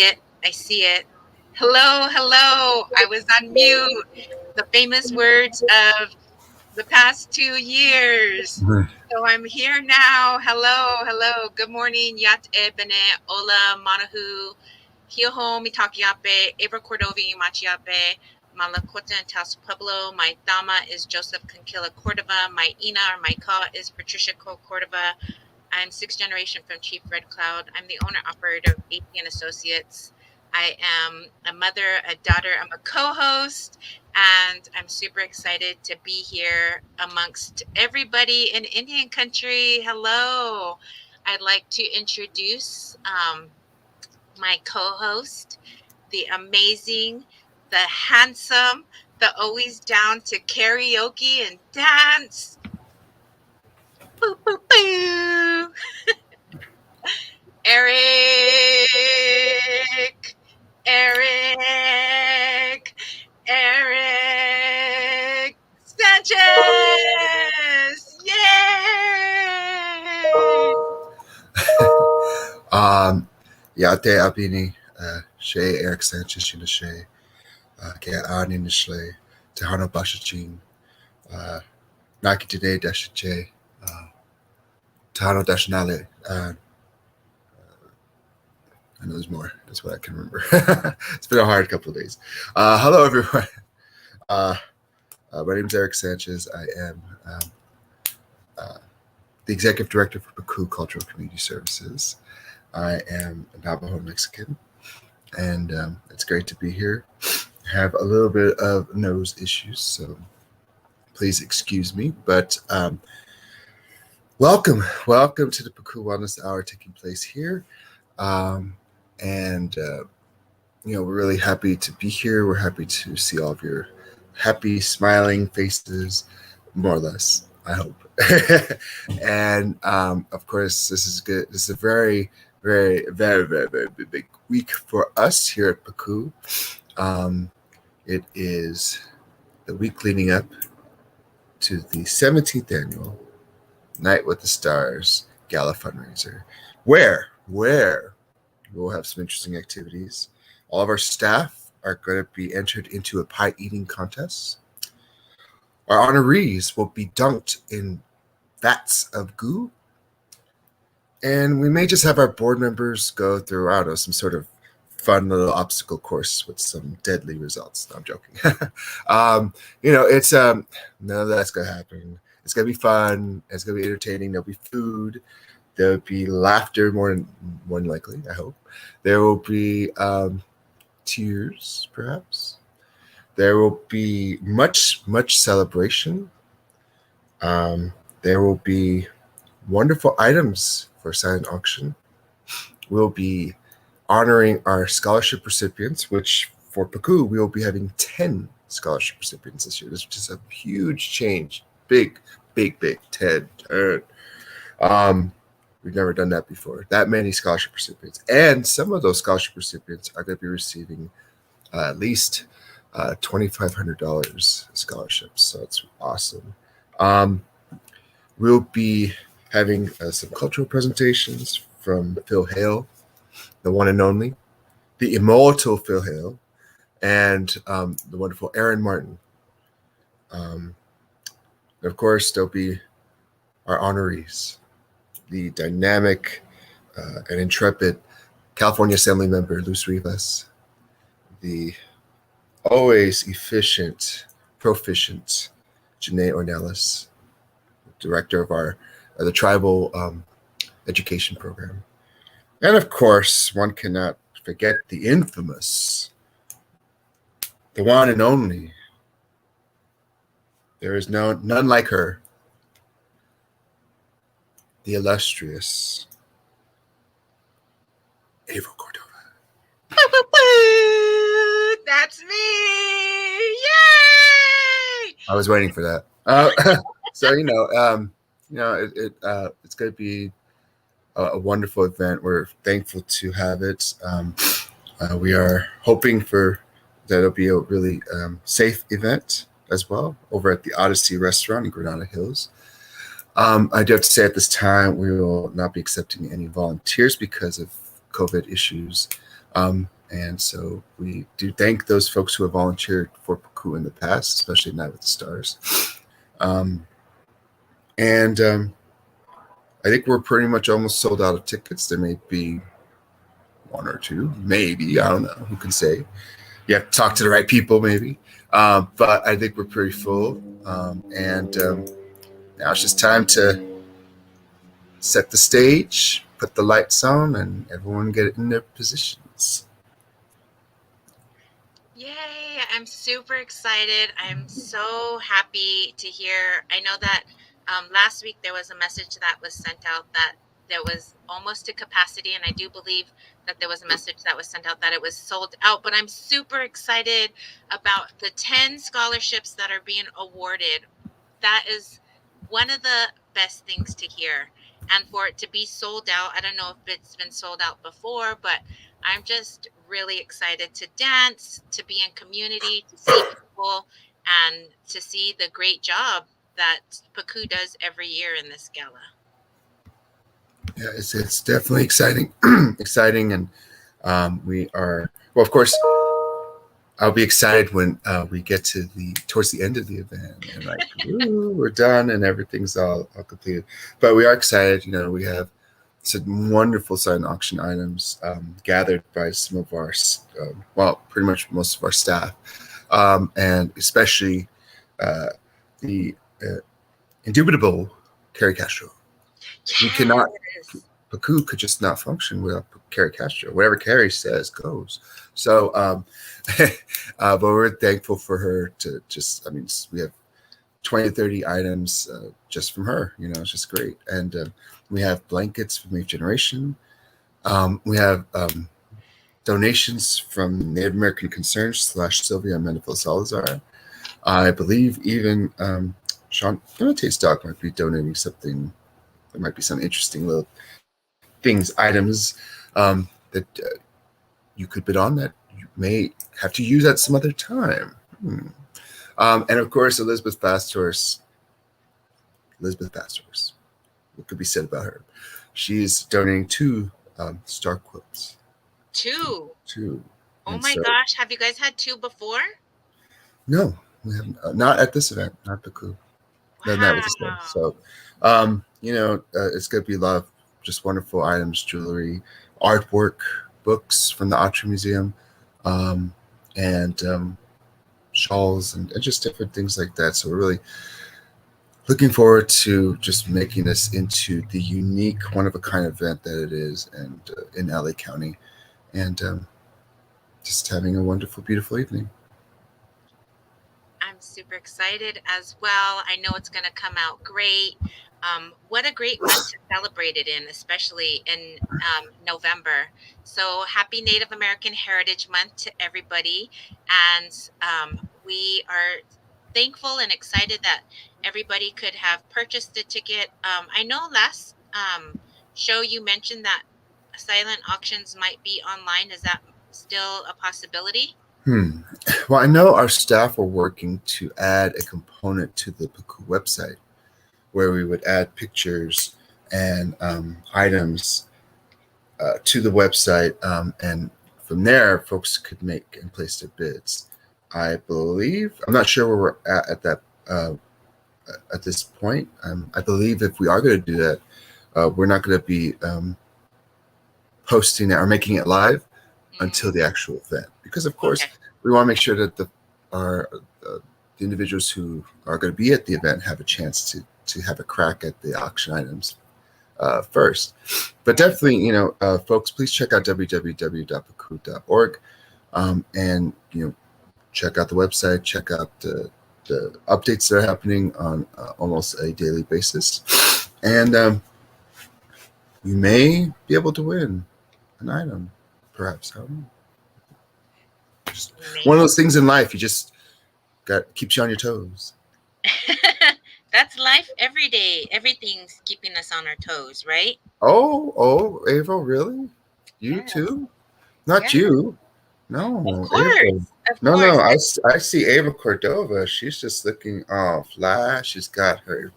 it. I see it. Hello, hello. I was on mute. The famous words of the past 2 years. So I'm here now. Hello, hello. Good morning. Yat ebene. Ola manahu. Hioho mitakiape. Abra Cordovi machiape. Malakota and Tas Pueblo. My dama is Joseph Conquilla Cordova. My ina or my ka is Patricia Cordova. I'm sixth generation from Chief Red Cloud. I'm the owner operator of AP and Associates. I am a mother, a daughter. I'm a co-host, and I'm super excited to be here amongst everybody in Indian country. Hello. I'd like to introduce my co-host, the amazing, the handsome, the always down to karaoke and dance. Boo, boo, boo. Eric, Eric, Eric Sanchez! Yay! Yate Abini, Shay Eric Sanchez Shinashe, Ke Ani Nishle, Tehano Bashachin, Naki Today Dashache, Tahano Dashnale. I know there's more. That's what I can remember. It's been a hard couple of days. Hello, everyone. My name is Eric Sanchez. I am the Executive Director for Pukuu Cultural Community Services. I am a Navajo Mexican, and it's great to be here. I have a little bit of nose issues, so please excuse me. But welcome to the Pukuu Wellness Hour taking place here. We're really happy to be here. We're happy to see all of your happy, smiling faces, more or less, I hope. And of course, this is good. This is a very, very, very, very, very big week for us here at Pukuu. It is the week leading up to the 17th annual Night with the Stars Gala fundraiser, where we'll have some interesting activities. All of our staff are going to be entered into a pie eating contest. Our honorees will be dunked in vats of goo. And we may just have our board members go through, I don't know, some sort of fun little obstacle course with some deadly results. No, I'm joking. It's none of that's going to happen. It's going to be fun. It's going to be entertaining. There'll be food. There'll be laughter, more than likely, I hope. There will be tears, perhaps. There will be much celebration. There will be wonderful items for silent auction. We'll be honoring our scholarship recipients, which for Pukuu, we will be having 10 scholarship recipients this year. This is just a huge change. Big, 10. We've never done that before. That many scholarship recipients. And some of those scholarship recipients are going to be receiving at least $2,500 scholarships. So it's awesome. We'll be having some cultural presentations from Phil Hale, the one and only, the immortal Phil Hale, and the wonderful Aaron Martin. Of course, there'll be our honorees, the dynamic and intrepid California Assembly member Luz Rivas, the always efficient, proficient Janae Ornelas, director of the tribal education program. And of course, one cannot forget the infamous, the one and only. There is none like her. The illustrious Ava Cordova. That's me! Yay! I was waiting for that. So it's going to be a wonderful event. We're thankful to have it. We are hoping that it'll be a really safe event as well over at the Odyssey Restaurant in Granada Hills. I do have to say at this time we will not be accepting any volunteers because of COVID issues. And so we do thank those folks who have volunteered for Pukuu in the past, especially Night with the Stars. And I think we're pretty much almost sold out of tickets. There may be one or two, maybe. I don't know. Who can say? You have to talk to the right people, maybe. But I think we're pretty full. And now it's just time to set the stage, put the lights on, and everyone get in their positions. Yay! I'm super excited. I'm so happy to hear. I know that last week there was a message that was sent out that there was almost to capacity, and I do believe that there was a message that was sent out that it was sold out. But I'm super excited about the 10 scholarships that are being awarded. That is one of the best things to hear. And for it to be sold out, I don't know if it's been sold out before, but I'm just really excited to dance, to be in community, to see people, and to see the great job that Pukuu does every year in this gala. Yeah, it's definitely exciting, exciting, and we are well. Of course, I'll be excited when we get to towards the end of the event and like, ooh, we're done and everything's all completed. But we are excited. We have some wonderful silent auction items gathered by some of our, pretty much most of our staff, and especially the indubitable Carrie Castro. Yes. We cannot. Pukuu could just not function without Carrie Castro. Whatever Carrie says goes. So, but we're thankful for her to just. I mean, we have 20 to 30 items just from her. It's just great. And we have blankets from Wave Generation. We have donations from Native American Concerns / Sylvia Menifil Salazar. I believe even Sean Donate's dog might be donating something. There might be some interesting little things, items that you could bid on that you may have to use at some other time. And of course, Elizabeth Fasthorse. What could be said about her? She's donating 2 star quilts. 2? Oh and my gosh, have you guys had 2 before? No, we haven't. Not at this event, not Pukuu. Wow. Not with this event. So, it's going to be a lot of just wonderful items, jewelry, artwork, books from the Autry Museum, and shawls and just different things like that. So we're really looking forward to just making this into the unique, one-of-a-kind event that it is, and in LA County, and just having a wonderful, beautiful evening. I'm super excited as well. I know it's going to come out great. What a great month to celebrate it in, especially in November. So happy Native American Heritage Month to everybody. And we are thankful and excited that everybody could have purchased a ticket. I know last show you mentioned that silent auctions might be online. Is that still a possibility? Well, I know our staff are working to add a component to the Pukuu website where we would add pictures and items to the website, and from there, folks could make and place their bids. I believe, I'm not sure where we're at that at this point. I believe if we are going to do that, we're not going to be posting it or making it live until the actual event, because of course we want to make sure that the individuals who are going to be at the event have a chance to have a crack at the auction items first. But definitely, folks, please check out www.pukuu.org, and check out the website, check out the updates that are happening on almost a daily basis, and you may be able to win an item, perhaps. I don't know. Just one of those things in life, you just keeps you on your toes. That's life every day. Everything's keeping us on our toes, right? Oh, Ava, really? You too? Not you. No, of course. Ava. No. I see Ava Cordova. She's just looking all fly. She's got her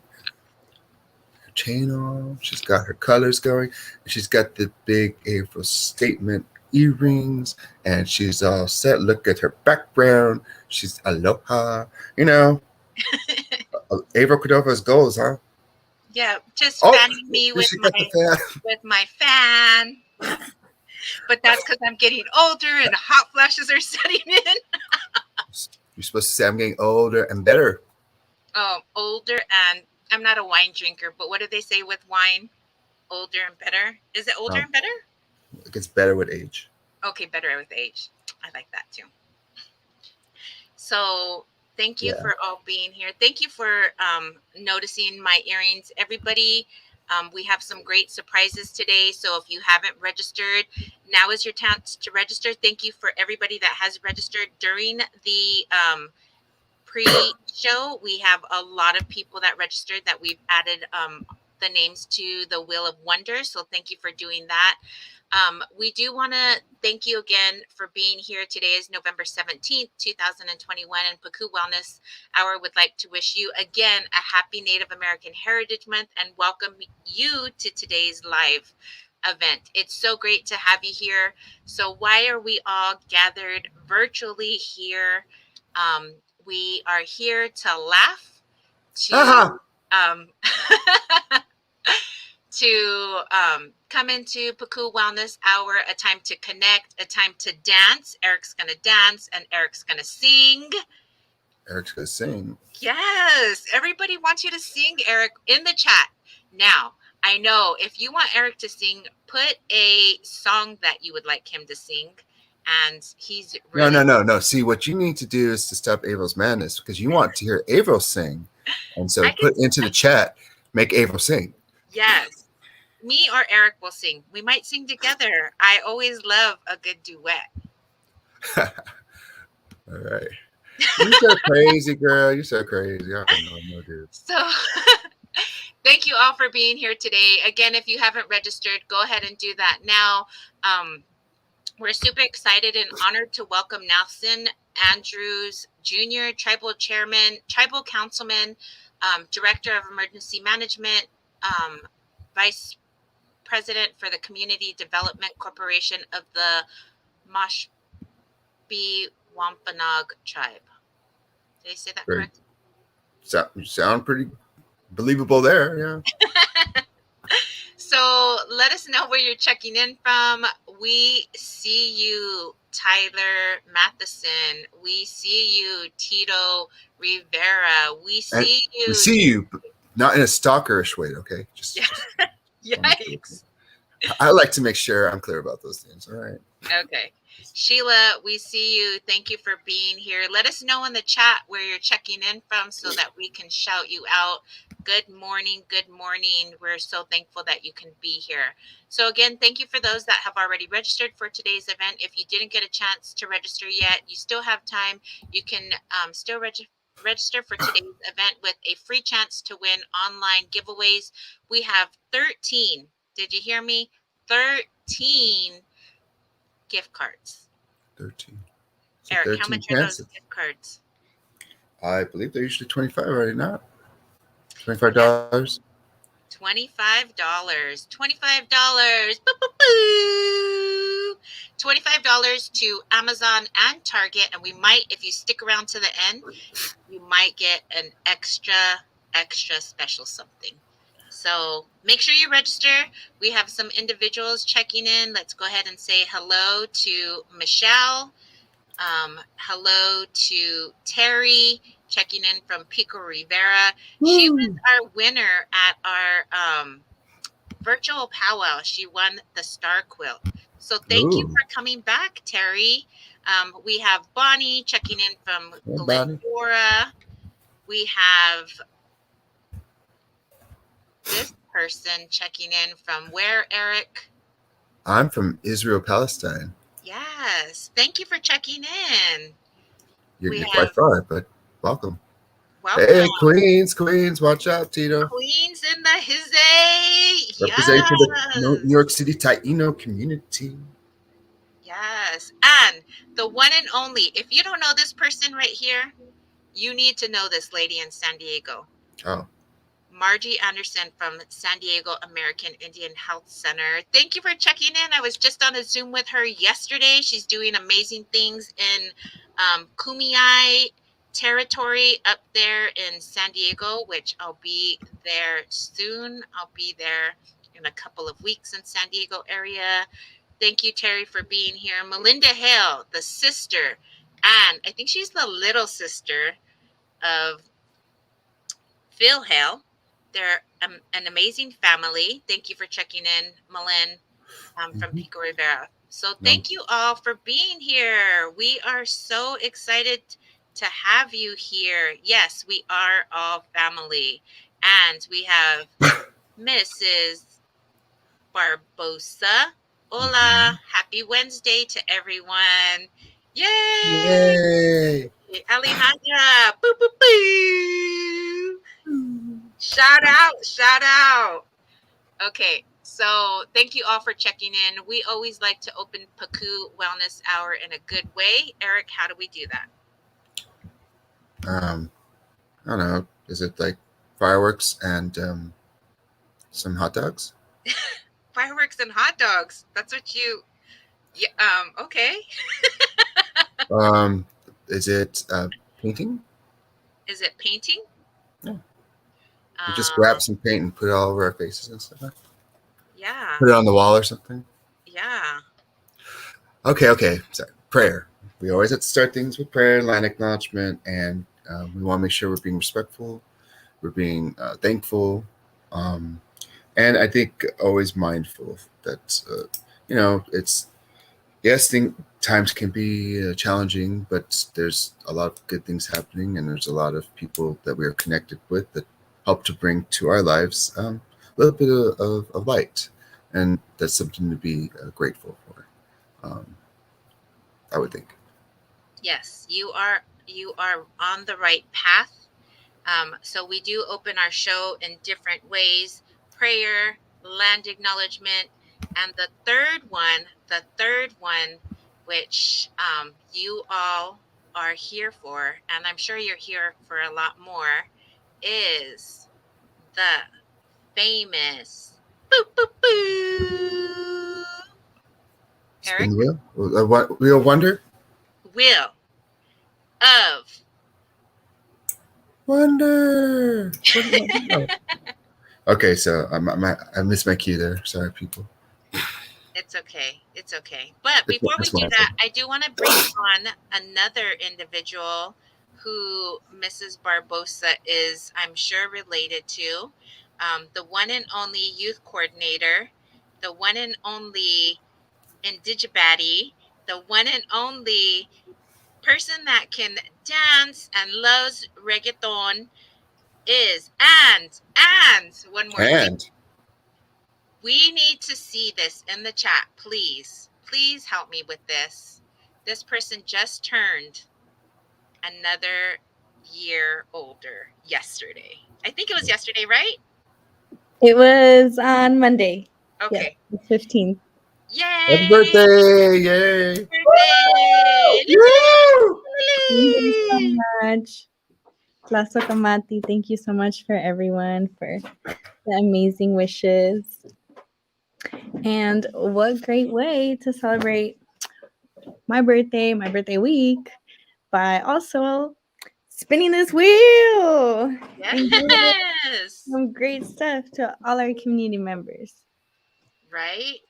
chain on. She's got her colors going. And she's got the big April statement earrings. And she's all set. Look at her background. She's aloha. You know, April Cordova's goals, huh? Yeah, just Oh, fanning me here she got the fan. with my fan. But that's because I'm getting older and hot flashes are setting in. You're supposed to say, I'm getting older and better. Oh, older, and I'm not a wine drinker, but what do they say with wine? Older and better. Is it older Um, and better? it gets better with age. Okay, better with age. I like that too. So thank you Yeah. for all being here. Thank you for noticing my earrings, everybody. We have some great surprises today. So if you haven't registered, now is your chance to register. Thank you for everybody that has registered during the pre-show. We have a lot of people that registered that we've added the names to the Wheel of Wonder. So thank you for doing that. We do want to thank you again for being here. Today is November 17th, 2021, and Pukuu Wellness Hour would like to wish you again a happy Native American Heritage Month and welcome you to today's live event. It's so great to have you here. So why are we all gathered virtually here? We are here to laugh, to um, to come into Pukuu Wellness Hour, a time to connect, a time to dance. Eric's going to dance and Eric's going to sing. Eric's going to sing. Yes, everybody wants you to sing, Eric, in the chat. Now, I know if you want Eric to sing, put a song that you would like him to sing. And he's really... No. See, what you need to do is to stop April's madness because you want to hear April sing. And so put into the chat, make April sing. Yes. Me or Eric will sing. We might sing together. I always love a good duet. All right. You're so crazy, girl. You're so crazy. I don't know, dude. So thank you all for being here today. Again, if you haven't registered, go ahead and do that now. We're super excited and honored to welcome Nelson Andrews Jr., Tribal Chairman, Tribal Councilman, Director of Emergency Management, Vice President for the Community Development Corporation of the Mashpee Wampanoag Tribe. Did I say that correct? You sound pretty believable there, yeah. So let us know where you're checking in from. We see you, Tyler Matheson. We see you, Tito Rivera. We see you. We see you, but not in a stalkerish way, okay? Just Yikes. I like to make sure I'm clear about those things. All right. Okay. Sheila, we see you. Thank you for being here. Let us know in the chat where you're checking in from so that we can shout you out. Good morning. Good morning. We're so thankful that you can be here. So again, thank you for those that have already registered for today's event. If you didn't get a chance to register yet, you still have time. You can still register for today's event with a free chance to win online giveaways. We have 13. Did you hear me? 13 gift cards. 13. So Eric, 13 how much chances. Are those gift cards? I believe they're usually $25, are they not? $25. $25. $25. Boo-boo-boo. $25 to Amazon and Target. And we might, if you stick around to the end, you might get an extra special something. So make sure you register. We have some individuals checking in. Let's go ahead and say hello to Michelle. Hello to Terry, checking in from Pico Rivera. She was our winner at our virtual powwow. She won the Star Quilt. So thank you for coming back, Terry. We have Bonnie checking in from Glendora. We have this person checking in from where, Eric? I'm from Israel, Palestine. Yes. Thank you for checking in. You're quite far, but welcome. Welcome. Hey, Queens, watch out, Tito. Queens in the hizzy. Representing the New York City Taino community. Yes. And the one and only, if you don't know this person right here, you need to know this lady in San Diego. Oh. Margie Anderson from San Diego American Indian Health Center. Thank you for checking in. I was just on a Zoom with her yesterday. She's doing amazing things in Kumeyaay territory up there in San Diego, which I'll be there soon. I'll be there in a couple of weeks in San Diego area. Thank you, Terry, for being here. Melinda Hale, the sister, and I think she's the little sister of Phil Hale. They're an amazing family. Thank you for checking in, Malin, from Pico Rivera. So thank you all for being here. We are so excited to have you here. Yes, we are all family. And we have Mrs. Barbosa. Hola. Happy Wednesday to everyone. Yay! Yay! Alejandra. Boo, boo, boo. Shout out, shout out. Okay, so thank you all for checking in. We always like to open Pukuu Wellness Hour in a good way. Eric, how do we do that? I don't know. Is it like fireworks and some hot dogs? Fireworks and hot dogs. That's what you. Yeah. Okay. Is it painting? Is it painting? Yeah. We just grab some paint and put it all over our faces and stuff. Yeah. Put it on the wall or something. Yeah. Okay. Sorry. Prayer. We always have to start things with prayer, line acknowledgement, and we want to make sure we're being respectful, we're being thankful, and I think always mindful that it's times can be challenging, but there's a lot of good things happening, and there's a lot of people that we are connected with that help to bring to our lives a little bit of light, and that's something to be grateful for. I would think. Yes, you are on the right path. So we do open our show in different ways: prayer, land acknowledgement, and the third one, which you all are here for, and I'm sure you're here for a lot more, is the famous boo boo boo. Eric? Spin the wheel. What wheel wonder? Wheel of Wonder. Okay, so I missed my cue there. Sorry, people. It's okay. It's okay. But before we do that, I do want to bring on another individual who Mrs. Barbosa is, I'm sure, related to. The one and only youth coordinator, the one and only Indigibati, the one and only person that can dance and loves reggaeton is, and one more thing. We need to see this in the chat, please. Please help me with this. This person just turned another year older yesterday. I think it was yesterday, right? It was on Monday. Okay. Yeah, the 15th. Yay! Happy birthday! Yay! Happy birthday! Woo! Thank you so much. Plaso Kamati, thank you so much for everyone for the amazing wishes. And what great way to celebrate my birthday week, by also spinning this wheel. Yes. Some great stuff to all our community members. Right?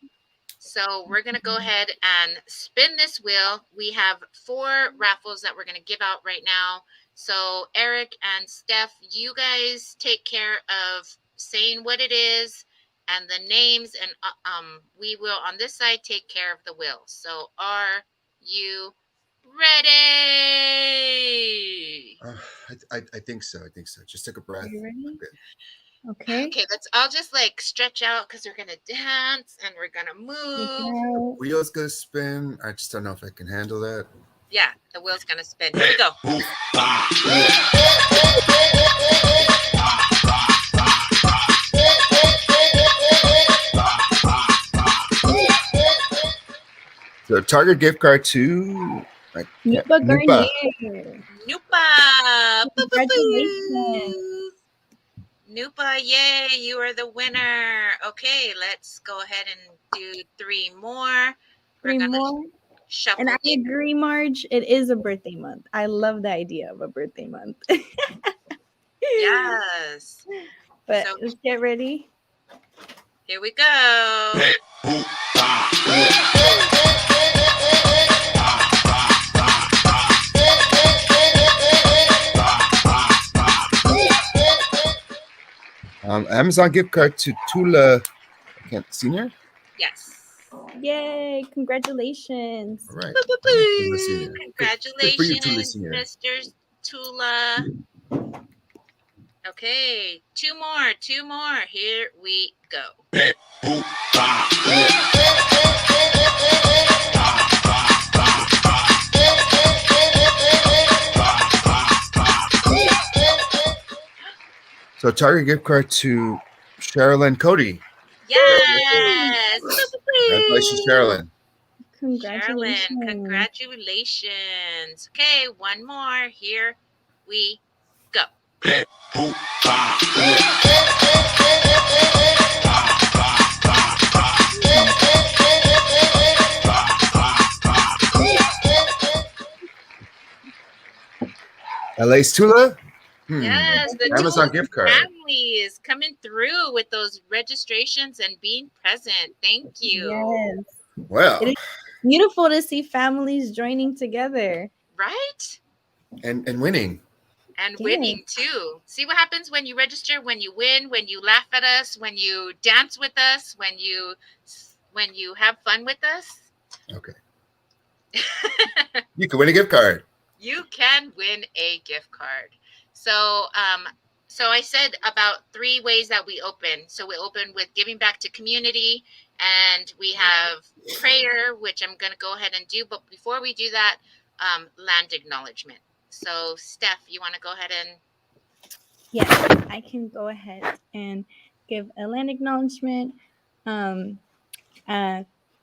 So we're going to go ahead and spin this wheel. We have 4 raffles that we're going to give out right now. So Eric and Steph, you guys take care of saying what it is and the names, and we will on this side take care of the wheel. So are you ready? I think so. Just take a breath. Are you ready? Okay. Let's all just like stretch out because we're going to dance and we're going to move. Wheel's going to spin. I just don't know if I can handle that. Yeah, the wheel's going to spin. Here we go. So Target gift card to Nupa Garnier. Nupa. Congratulations. Nupa, yay, you are the winner. Okay, let's go ahead and do 3 more. We're 3 going to more. And shuffle I these. agree, Marge. It is a birthday month. I love the idea of a birthday month. Yes. But So let's get ready. here we go. Amazon gift card to Tula Senior. Yes. Yay! Congratulations. All right. Boo-boo-boo. Senior. Good for you, Tula Congratulations, Senior. Mr. Tula. Okay, 2 more, 2 more. Here we go. So Target gift card to Sherilyn Cody. Yes. Congratulations, Sherilyn. Sherilyn, Congratulations. congratulations. Okay, 1 more. Here we go. LA's Tula. Yes, the Amazon Tula gift card. family is coming through with those registrations and being present. Thank you. Yes. Well, It is beautiful to see families joining together. Right? and winning. And Yes. winning too. See what happens when you register, when you win, when you laugh at us, when you dance with us, when you have fun with us. Okay. You can win a gift card. You can win a gift card. So I said about 3 ways that we open. So we open with giving back to community, and we have prayer, which I'm going to go ahead and do. But before we do that, land acknowledgement. So Steph, you want to go ahead and... Yes, I can go ahead and give a land acknowledgement.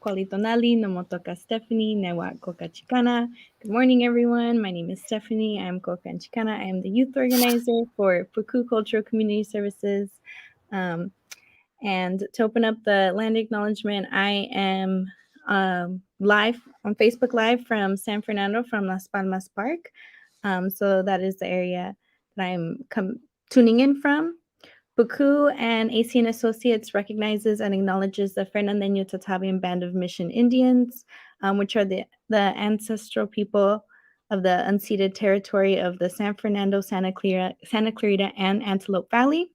Kwalitonali no motoka Stephanie Newa Koka Chicana. Good morning, everyone. My name is Stephanie. I'm Koka and Chicana. I am the youth organizer for Pukuu Cultural Community Services. And to open up the land acknowledgement, I am live on Facebook Live from San Fernando, from Las Palmas Park. So that is the area that I'm tuning in from. Pukuu and ACN Associates recognizes and acknowledges the Fernandeño Tatavian Band of Mission Indians, which are the ancestral people of the unceded territory of the San Fernando, Santa Clarita, and Antelope Valley.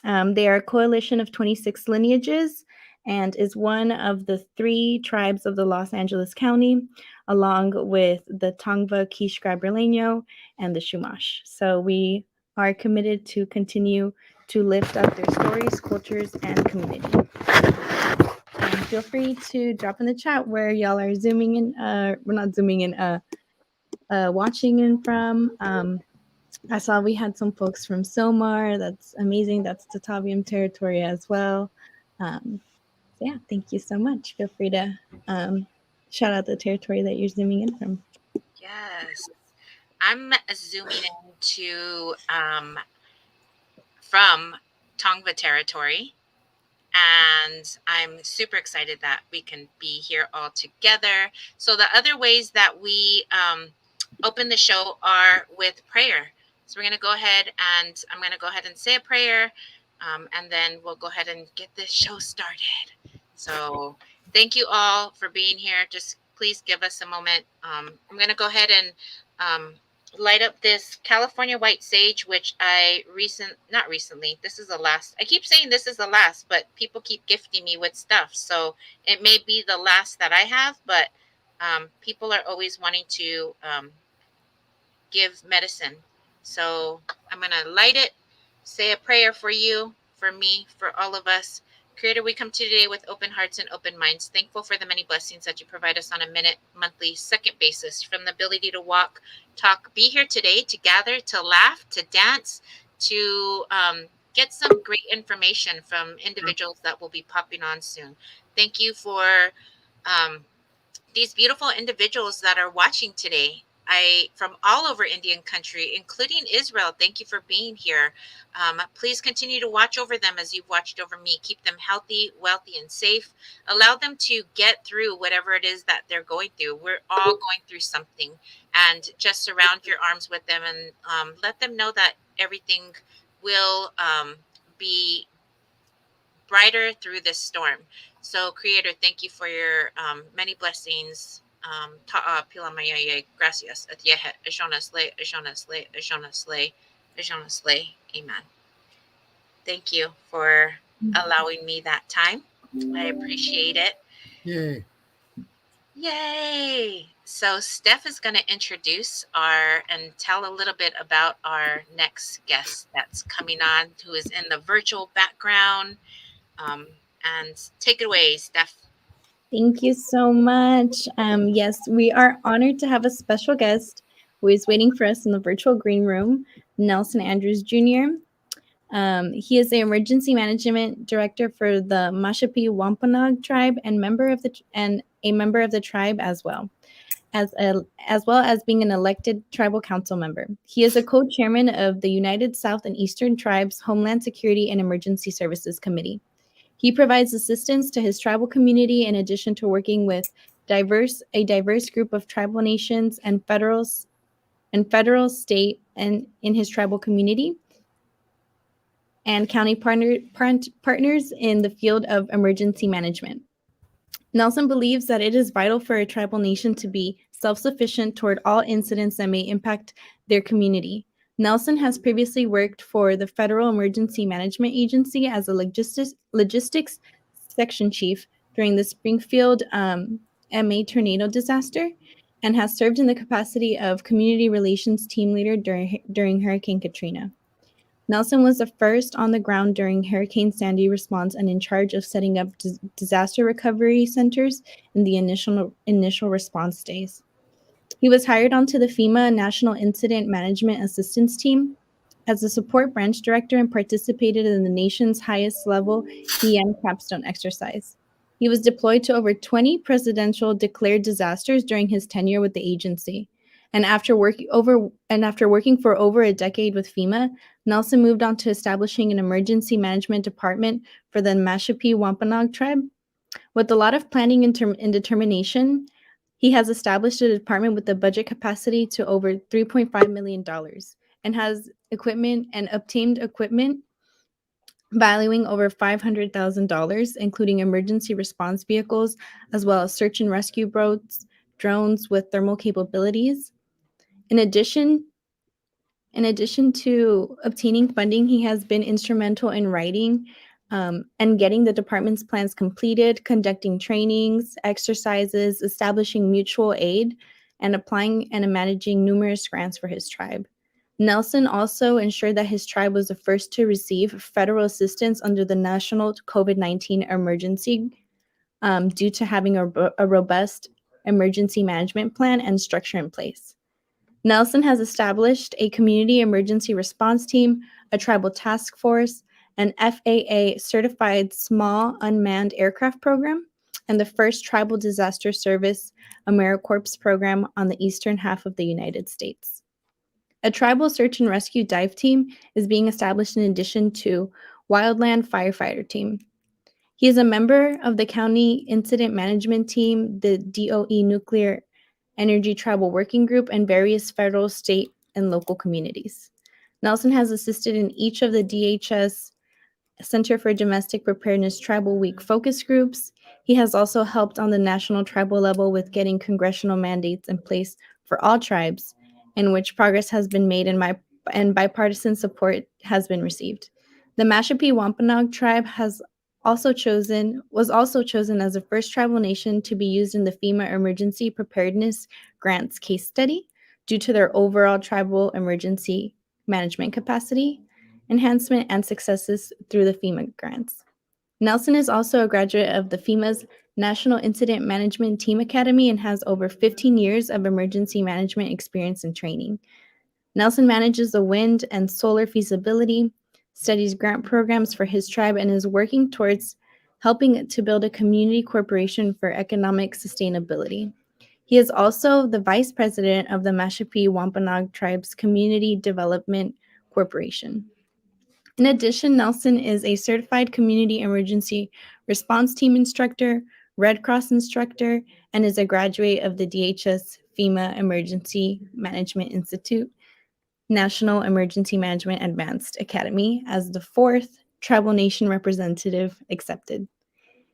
They are a coalition of 26 lineages and is one of the 3 tribes of the Los Angeles County, along with the Tongva, Kishkriberleño, and the Chumash. So we are committed to continue to lift up their stories, cultures, and community. And feel free to drop in the chat where y'all are zooming in. We're not zooming in. Watching in from. I saw we had some folks from Somar. That's amazing. That's Tataviam territory as well. Yeah, thank you so much. Feel free to shout out the territory that you're zooming in from. Yes. I'm zooming into from Tongva territory, and I'm super excited that we can be here all together. So the other ways that we open the show are with prayer. So we're going to go ahead and I'm going to go ahead and say a prayer, and then we'll go ahead and get this show started. So thank you all for being here. Just please give us a moment. I'm going to go ahead and light up this California white sage, which not recently, this is the last. I keep saying this is the last, but people keep gifting me with stuff. So it may be the last that I have, but people are always wanting to give medicine. So I'm going to light it, say a prayer for you, for me, for all of us. Creator, we come today with open hearts and open minds, thankful for the many blessings that you provide us on a minute, monthly, second basis, from the ability to walk, talk, be here today, to gather, to laugh, to dance, to get some great information from individuals that will be popping on soon. Thank you for these beautiful individuals that are watching today. from all over Indian country, including Israel. Thank you for being here. Please continue to watch over them as you've watched over me. Keep them healthy, wealthy, and safe. Allow them to get through whatever it is that they're going through. We're all going through something, and just surround your arms with them and let them know that everything will be brighter through this storm. So, Creator, thank you for your many blessings. Ta'a pila mayaye, gracias. Atiehe, ajona slay, ajona slay, ajona slay, ajona slay. Amen. Thank you for allowing me that time. I appreciate it. Yay. Yay! So Steph is going to introduce our and tell a little bit about our next guest that's coming on, who is in the virtual background. And take it away, Steph. Thank you so much. Yes, we are honored to have a special guest who is waiting for us in the virtual green room, Nelson Andrews Jr. He is the emergency management director for the Mashpee Wampanoag tribe and a member of the tribe as well. As well as being an elected tribal council member. He is a co-chairman of the United South and Eastern Tribes Homeland Security and Emergency Services Committee. He provides assistance to his tribal community in addition to working with a diverse group of tribal nations and federal, state, and in his tribal community and county partners in the field of emergency management. Nelson believes that it is vital for a tribal nation to be self-sufficient toward all incidents that may impact their community. Nelson has previously worked for the Federal Emergency Management Agency as a logistics section chief during the Springfield MA tornado disaster and has served in the capacity of community relations team leader during Hurricane Katrina. Nelson was the first on the ground during Hurricane Sandy response and in charge of setting up disaster recovery centers in the initial response days. He was hired onto the FEMA National Incident Management Assistance Team as a support branch director and participated in the nation's highest level EM capstone exercise. He was deployed to over 20 presidential declared disasters during his tenure with the agency. And after working for over a decade with FEMA, Nelson moved on to establishing an emergency management department for the Mashpee Wampanoag tribe. With a lot of planning and determination, he has established a department with a budget capacity to over $3.5 million and has obtained equipment valuing over $500,000, including emergency response vehicles, as well as search and rescue boats, drones with thermal capabilities. In addition to obtaining funding, he has been instrumental in writing and getting the department's plans completed, conducting trainings, exercises, establishing mutual aid, and applying and managing numerous grants for his tribe. Nelson also ensured that his tribe was the first to receive federal assistance under the national COVID-19 emergency due to having a robust emergency management plan and structure in place. Nelson has established a community emergency response team, a tribal task force, an FAA-certified small unmanned aircraft program, and the first tribal disaster service AmeriCorps program on the eastern half of the United States. A tribal search and rescue dive team is being established in addition to wildland firefighter team. He is a member of the county incident management team, the DOE Nuclear Energy Tribal Working Group, and various federal, state, and local communities. Nelson has assisted in each of the DHS Center for Domestic Preparedness Tribal Week focus groups. He has also helped on the national tribal level with getting congressional mandates in place for all tribes, in which progress has been made and bipartisan support has been received. The Mashpee Wampanoag tribe was also chosen as the first tribal nation to be used in the FEMA Emergency Preparedness Grants case study due to their overall tribal emergency management capacity, enhancement, and successes through the FEMA grants. Nelson is also a graduate of the FEMA's National Incident Management Team Academy and has over 15 years of emergency management experience and training. Nelson manages the wind and solar feasibility, studies grant programs for his tribe, and is working towards helping to build a community corporation for economic sustainability. He is also the vice president of the Mashpee Wampanoag Tribes Community Development Corporation. In addition, Nelson is a certified community emergency response team instructor, Red Cross instructor, and is a graduate of the DHS Fema Emergency Management Institute, National Emergency Management Advanced Academy as the 4th Tribal Nation representative accepted.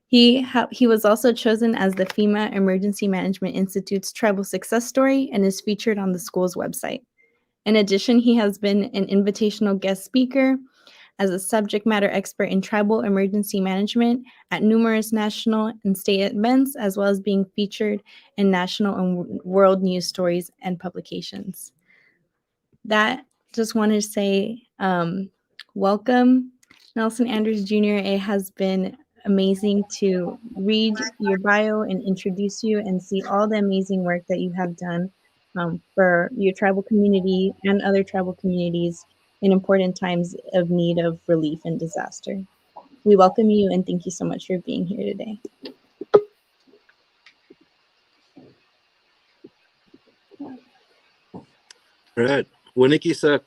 He was also chosen as the FEMA Emergency Management Institute's Tribal Success Story and is featured on the school's website. In addition, he has been an invitational guest speaker as a subject matter expert in tribal emergency management at numerous national and state events, as well as being featured in national and world news stories and publications. That just wanted to say welcome, Nelson Andrews Jr. It has been amazing to read your bio and introduce you and see all the amazing work that you have done for your tribal community and other tribal communities in important times of need of relief and disaster. We welcome you and thank you so much for being here today. All right. Winiki sa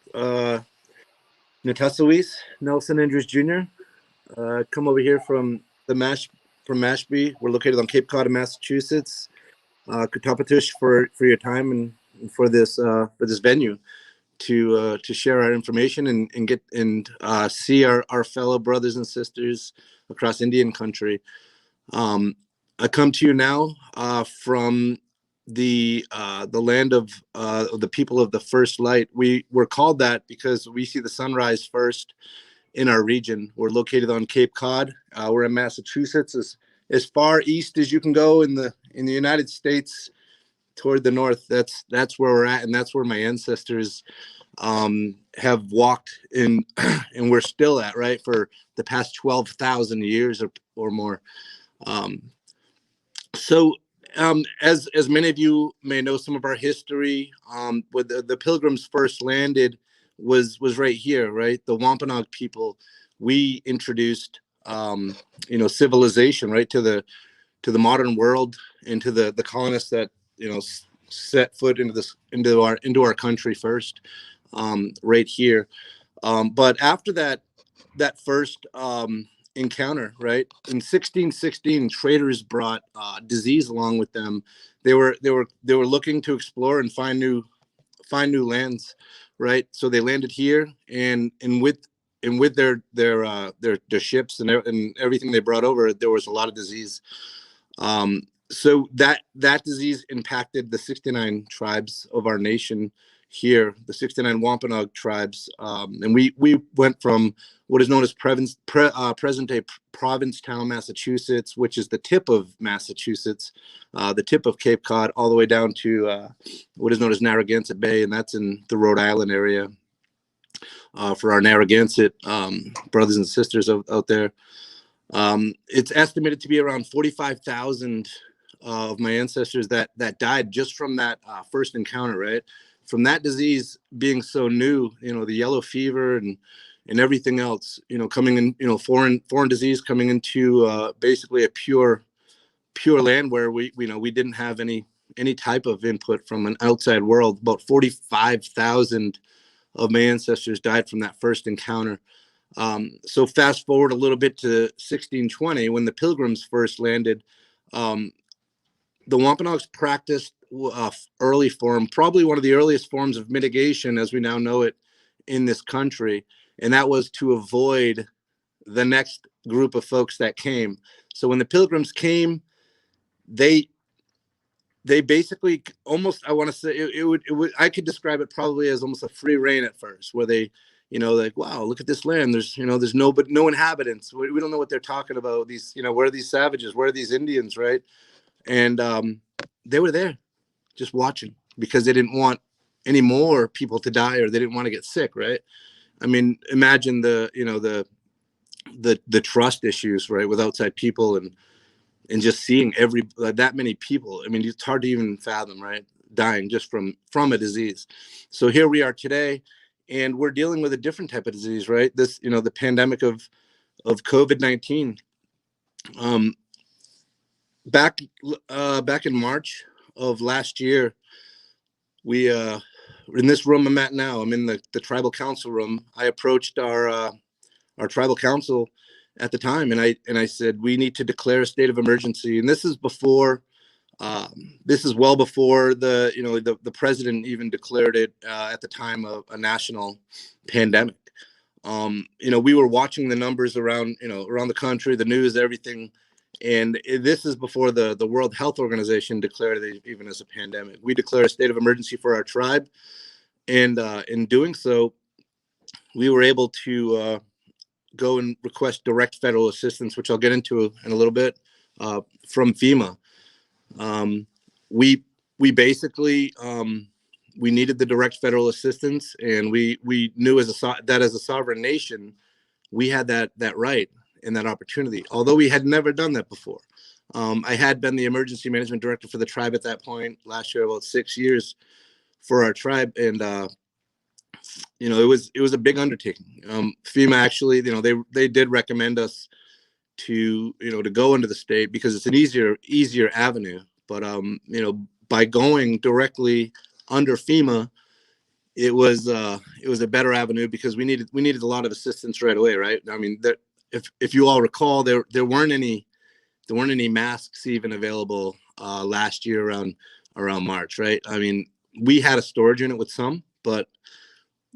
Natasawis, Nelson Andrews Jr. Come over here from Mashpee. We're located on Cape Cod in Massachusetts. Kutapatush for your time and for this venue to share our information and get and see our fellow brothers and sisters across Indian country. I come to you now from the land of the people of the first light. We're called that because we see the sunrise first in our region. We're located on Cape Cod. We're in Massachusetts, as far east as you can go in the United States toward the north. That's where we're at, and that's where my ancestors have walked in, and we're still at, right, for the past 12,000 years or more. As many of you may know, some of our history, when the Pilgrims first landed was right here, right? The Wampanoag people, we introduced, civilization, right, to the modern world and to the colonists that, set foot into our country first, right here. But after that first encounter, right, in 1616, traders brought disease along with them. They were looking to explore and find new lands, right? So they landed here, and with their ships and everything they brought over, there was a lot of disease. So that disease impacted the 69 tribes of our nation here, the 69 Wampanoag tribes, and we went from what is known as present-day Provincetown, Massachusetts, which is the tip of Massachusetts, the tip of Cape Cod, all the way down to what is known as Narragansett Bay, and that's in the Rhode Island area. For our Narragansett brothers and sisters out there, it's estimated to be around 45,000 of my ancestors that died just from that first encounter, right? From that disease being so new, the yellow fever and everything else, coming in, foreign disease coming into basically a pure land where we didn't have any type of input from an outside world. About 45,000 of my ancestors died from that first encounter. So fast forward a little bit to 1620, when the Pilgrims first landed. The Wampanoags practiced early form, probably one of the earliest forms of mitigation as we now know it in this country, and that was to avoid the next group of folks that came. So when the Pilgrims came, they basically almost, I want to say it would I could describe it probably as almost a free reign at first, where they, like, wow, look at this land. There's no inhabitants. We don't know what they're talking about. These, where are these savages? Where are these Indians, right? And they were there just watching because they didn't want any more people to die, or they didn't want to get sick, right? I mean, imagine the trust issues, right, with outside people and just seeing that many people. I mean, it's hard to even fathom, right, dying just from a disease. So here we are today, and we're dealing with a different type of disease, right? This, the pandemic of COVID-19. Back in March of last year, we in this room I'm at now, I'm in the tribal council room. I approached our tribal council at the time, and I said, we need to declare a state of emergency. And this is before, this is well before the president even declared it at the time of a national pandemic. We were watching the numbers around the country, the news, everything. And this is before the World Health Organization declared it even as a pandemic. We declared a state of emergency for our tribe. And in doing so, we were able to go and request direct federal assistance, which I'll get into in a little bit, from FEMA. We basically, we needed the direct federal assistance, and we knew as a sovereign nation, we had that right and that opportunity, although we had never done that before. I had been the emergency management director for the tribe at that point last year, about 6 years for our tribe. And, it was a big undertaking. FEMA actually, they did recommend us to go into the state because it's an easier avenue. But, by going directly under FEMA, it was a better avenue because we needed a lot of assistance right away, right? I mean, if you all recall, there weren't any masks even available last year around March, right? I mean, we had a storage unit with some, but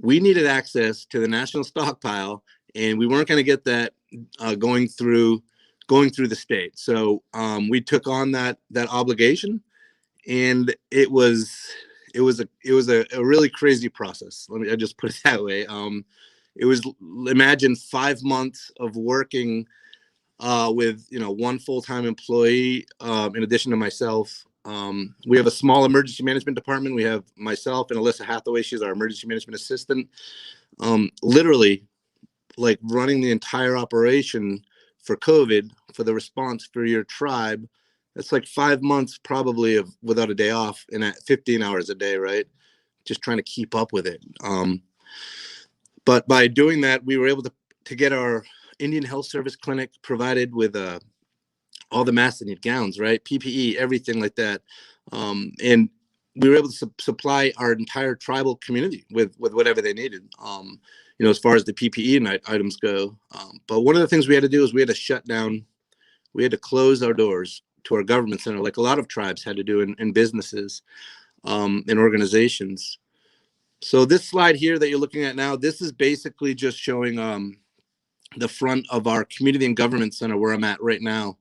we needed access to the national stockpile, and we weren't going to get that going through the state. So we took on that obligation, and it was a really crazy process. I just put it that way. It was, imagine 5 months of working with one full-time employee in addition to myself. We have a small emergency management department. We have myself and Alyssa Hathaway. She's our emergency management assistant. Literally, like running the entire operation for COVID, for the response for your tribe. That's like 5 months probably of without a day off and at 15 hours a day, right? Just trying to keep up with it. But by doing that, we were able to get our Indian Health Service clinic provided with all the masks and gowns, right? PPE, everything like that. And we were able to supply our entire tribal community with whatever they needed, as far as the PPE items go. But one of the things we had to do is we had to shut down, we had to close our doors to our government center, like a lot of tribes had to do in businesses, in organizations. So this slide here that you're looking at now, this is basically just showing the front of our community and government center where I'm at right now.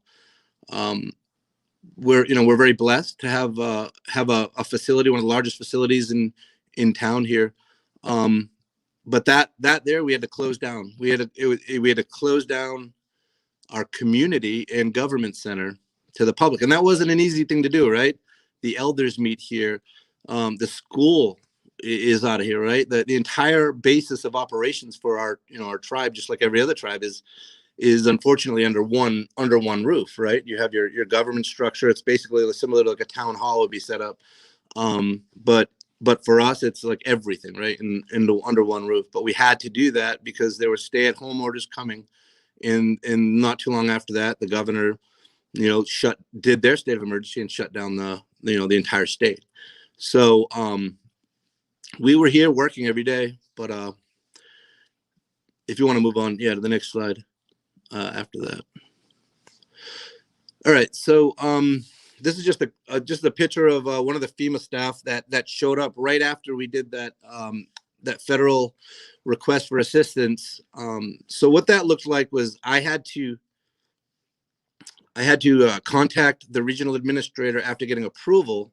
We're very blessed to have a facility, one of the largest facilities in town here. But that there we had to close down. We had to close down our community and government center to the public, and that wasn't an easy thing to do, right? The elders meet here. The school is out of here, right? The entire basis of operations for our tribe, just like every other tribe, is unfortunately under one roof, right? You have your government structure. It's basically similar to like a town hall would be set up. But for us, it's like everything, right? Under one roof. But we had to do that because there were stay-at-home orders coming. And not too long after that, the governor, did their state of emergency and shut down the entire state. So we were here working every day. But if you want to move on, to the next slide. After that. All right, so this is just a picture of one of the FEMA staff that showed up right after we did that federal request for assistance. So what that looked like was I had to contact the regional administrator after getting approval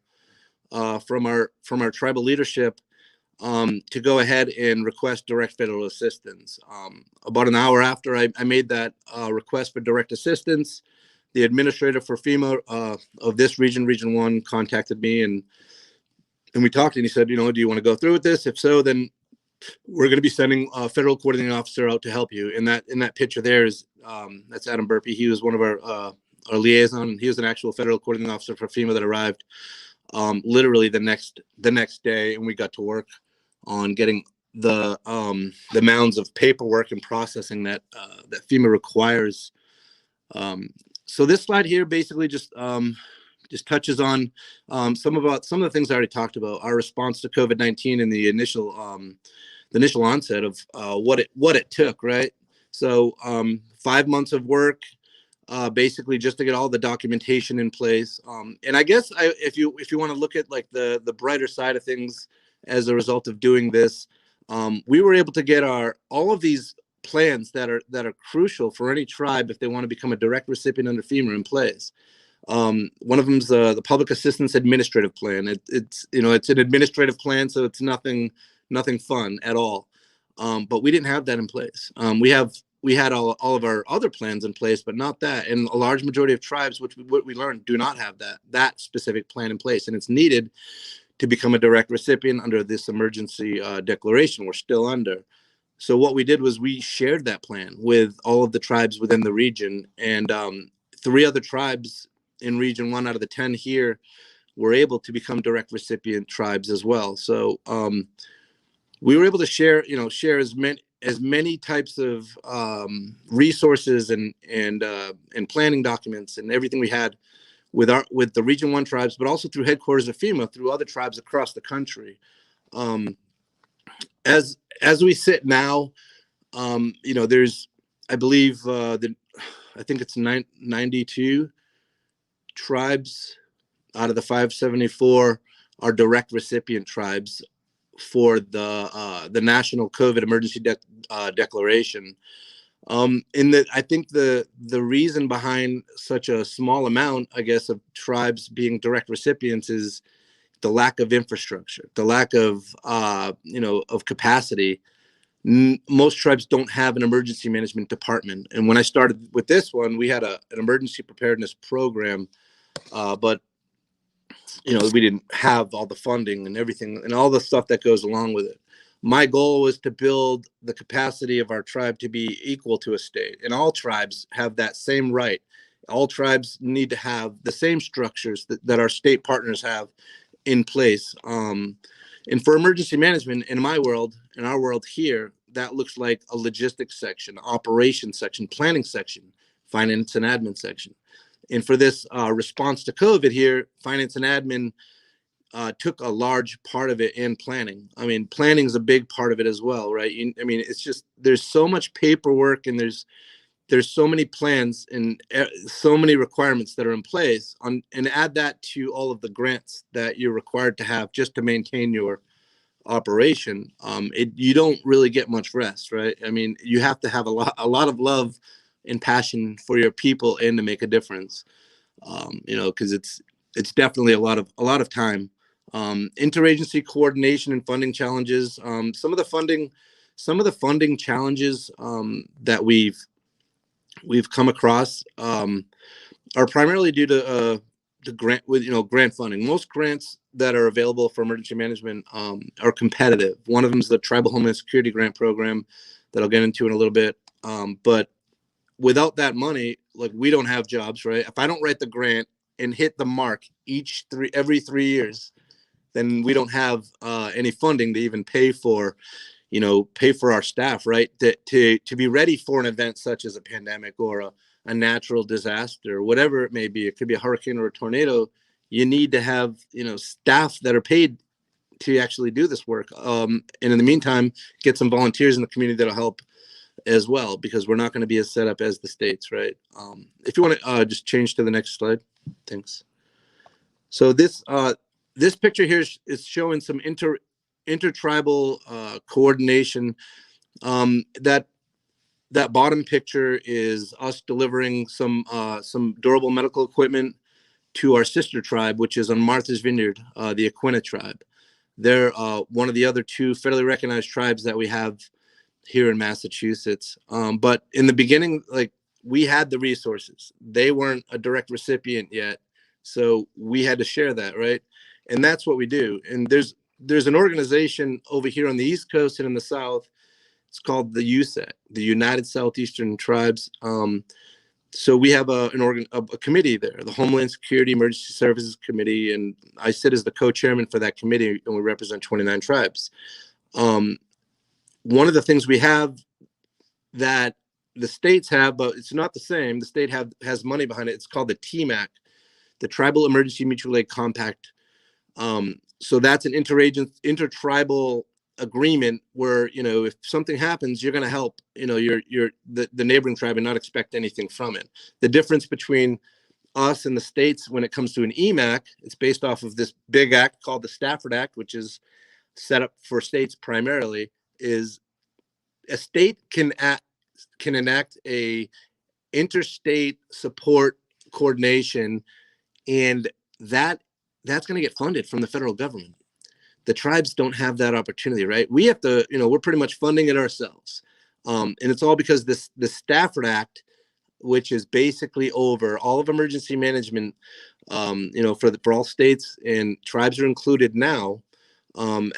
from our tribal leadership to go ahead and request direct federal assistance. About an hour after I made that request for direct assistance, the administrator for FEMA of this Region 1, contacted me and we talked, and he said, do you want to go through with this? If so, then we're going to be sending a federal coordinating officer out to help you. In that picture there is that's Adam Burpee. He was one of our liaison. He was an actual federal coordinating officer for FEMA that arrived literally the next day, and we got to work on getting the mounds of paperwork and processing that FEMA requires. So this slide here basically just just touches on some of the things I already talked about. Our response to COVID-19 and the initial onset of what it took, right? So 5 months of work, basically just to get all the documentation in place. And I guess if you want to look at like the brighter side of things as a result of doing this, we were able to get all of these plans that are crucial for any tribe if they want to become a direct recipient under FEMA in place. One of them's the Public Assistance Administrative Plan. It's an administrative plan, so it's nothing fun at all. But we didn't have that in place. We had all of our other plans in place, but not that. And a large majority of tribes, what we learned, do not have that specific plan in place, and it's needed to become a direct recipient under this emergency declaration we're still under. So what we did was we shared that plan with all of the tribes within the region, and 3 other tribes in Region 1 out of the 10 here were able to become direct recipient tribes as well. So we were able to share as many types of resources and planning documents and everything we had with the Region 1 tribes, but also through headquarters of FEMA, through other tribes across the country. As we sit now, there's, I believe, I think it's 92 tribes out of the 574 are direct recipient tribes for the national COVID emergency declaration. I think the reason behind such a small amount, I guess, of tribes being direct recipients is the lack of infrastructure, the lack of of capacity. Most tribes don't have an emergency management department. And when I started with this one, we had an emergency preparedness program, but we didn't have all the funding and everything and all the stuff that goes along with it. My goal was to build the capacity of our tribe to be equal to a state, and all tribes have that same right. All tribes need to have the same structures that our state partners have in place. And for emergency management, in our world here, that looks like a logistics section, operations section, planning section, finance and admin section. And for this response to COVID here, finance and admin took a large part of it in planning. I mean, planning is a big part of it as well, right? It's just, there's so much paperwork and there's so many plans and so many requirements that are in place and add that to all of the grants that you're required to have just to maintain your operation. You don't really get much rest, right? I mean, you have to have a lot of love and passion for your people and to make a difference. Because it's definitely a lot of time. Interagency coordination and funding challenges. Some of the funding challenges that we've come across are primarily due to grant funding. Most grants that are available for emergency management are competitive. One of them is the Tribal Homeland Security Grant Program that I'll get into in a little bit. But without that money, like, we don't have jobs, right? If I don't write the grant and hit the mark every 3 years, then we don't have any funding to even pay for our staff, right? To be ready for an event such as a pandemic or a natural disaster, whatever it may be. It could be a hurricane or a tornado. You need to have, staff that are paid to actually do this work. And in the meantime, get some volunteers in the community that'll help as well, because we're not going to be as set up as the states, right? If you want to just change to the next slide. Thanks. So this picture here is showing some intertribal coordination. That bottom picture is us delivering some durable medical equipment to our sister tribe, which is on Martha's Vineyard, the Aquinnah tribe. They're one of the other 2 federally recognized tribes that we have here in Massachusetts. But in the beginning, like, we had the resources. They weren't a direct recipient yet, so we had to share that, right? And that's what we do. And there's an organization over here on the East Coast and in the South. It's called the USET, the United Southeastern Tribes. So we have a committee there, the Homeland Security Emergency Services Committee, and I sit as the co-chairman for that committee, and we represent 29 tribes. One of the things we have that the states have, but it's not the same. The state has money behind it. It's called the TMAC, the Tribal Emergency Mutual Aid Compact. So that's an intertribal agreement where, you know, if something happens, you're going to help, you know, the neighboring tribe and not expect anything from it. The difference between us and the states when it comes to an EMAC, it's based off of this big act called the Stafford Act, which is set up for states primarily, is a state can enact a interstate support coordination, and that's going to get funded from the federal government. The tribes don't have that opportunity, right? We have to, you know, we're pretty much funding it ourselves. And it's all because the Stafford Act, which is basically over all of emergency management, you know, for all states, and tribes are included now,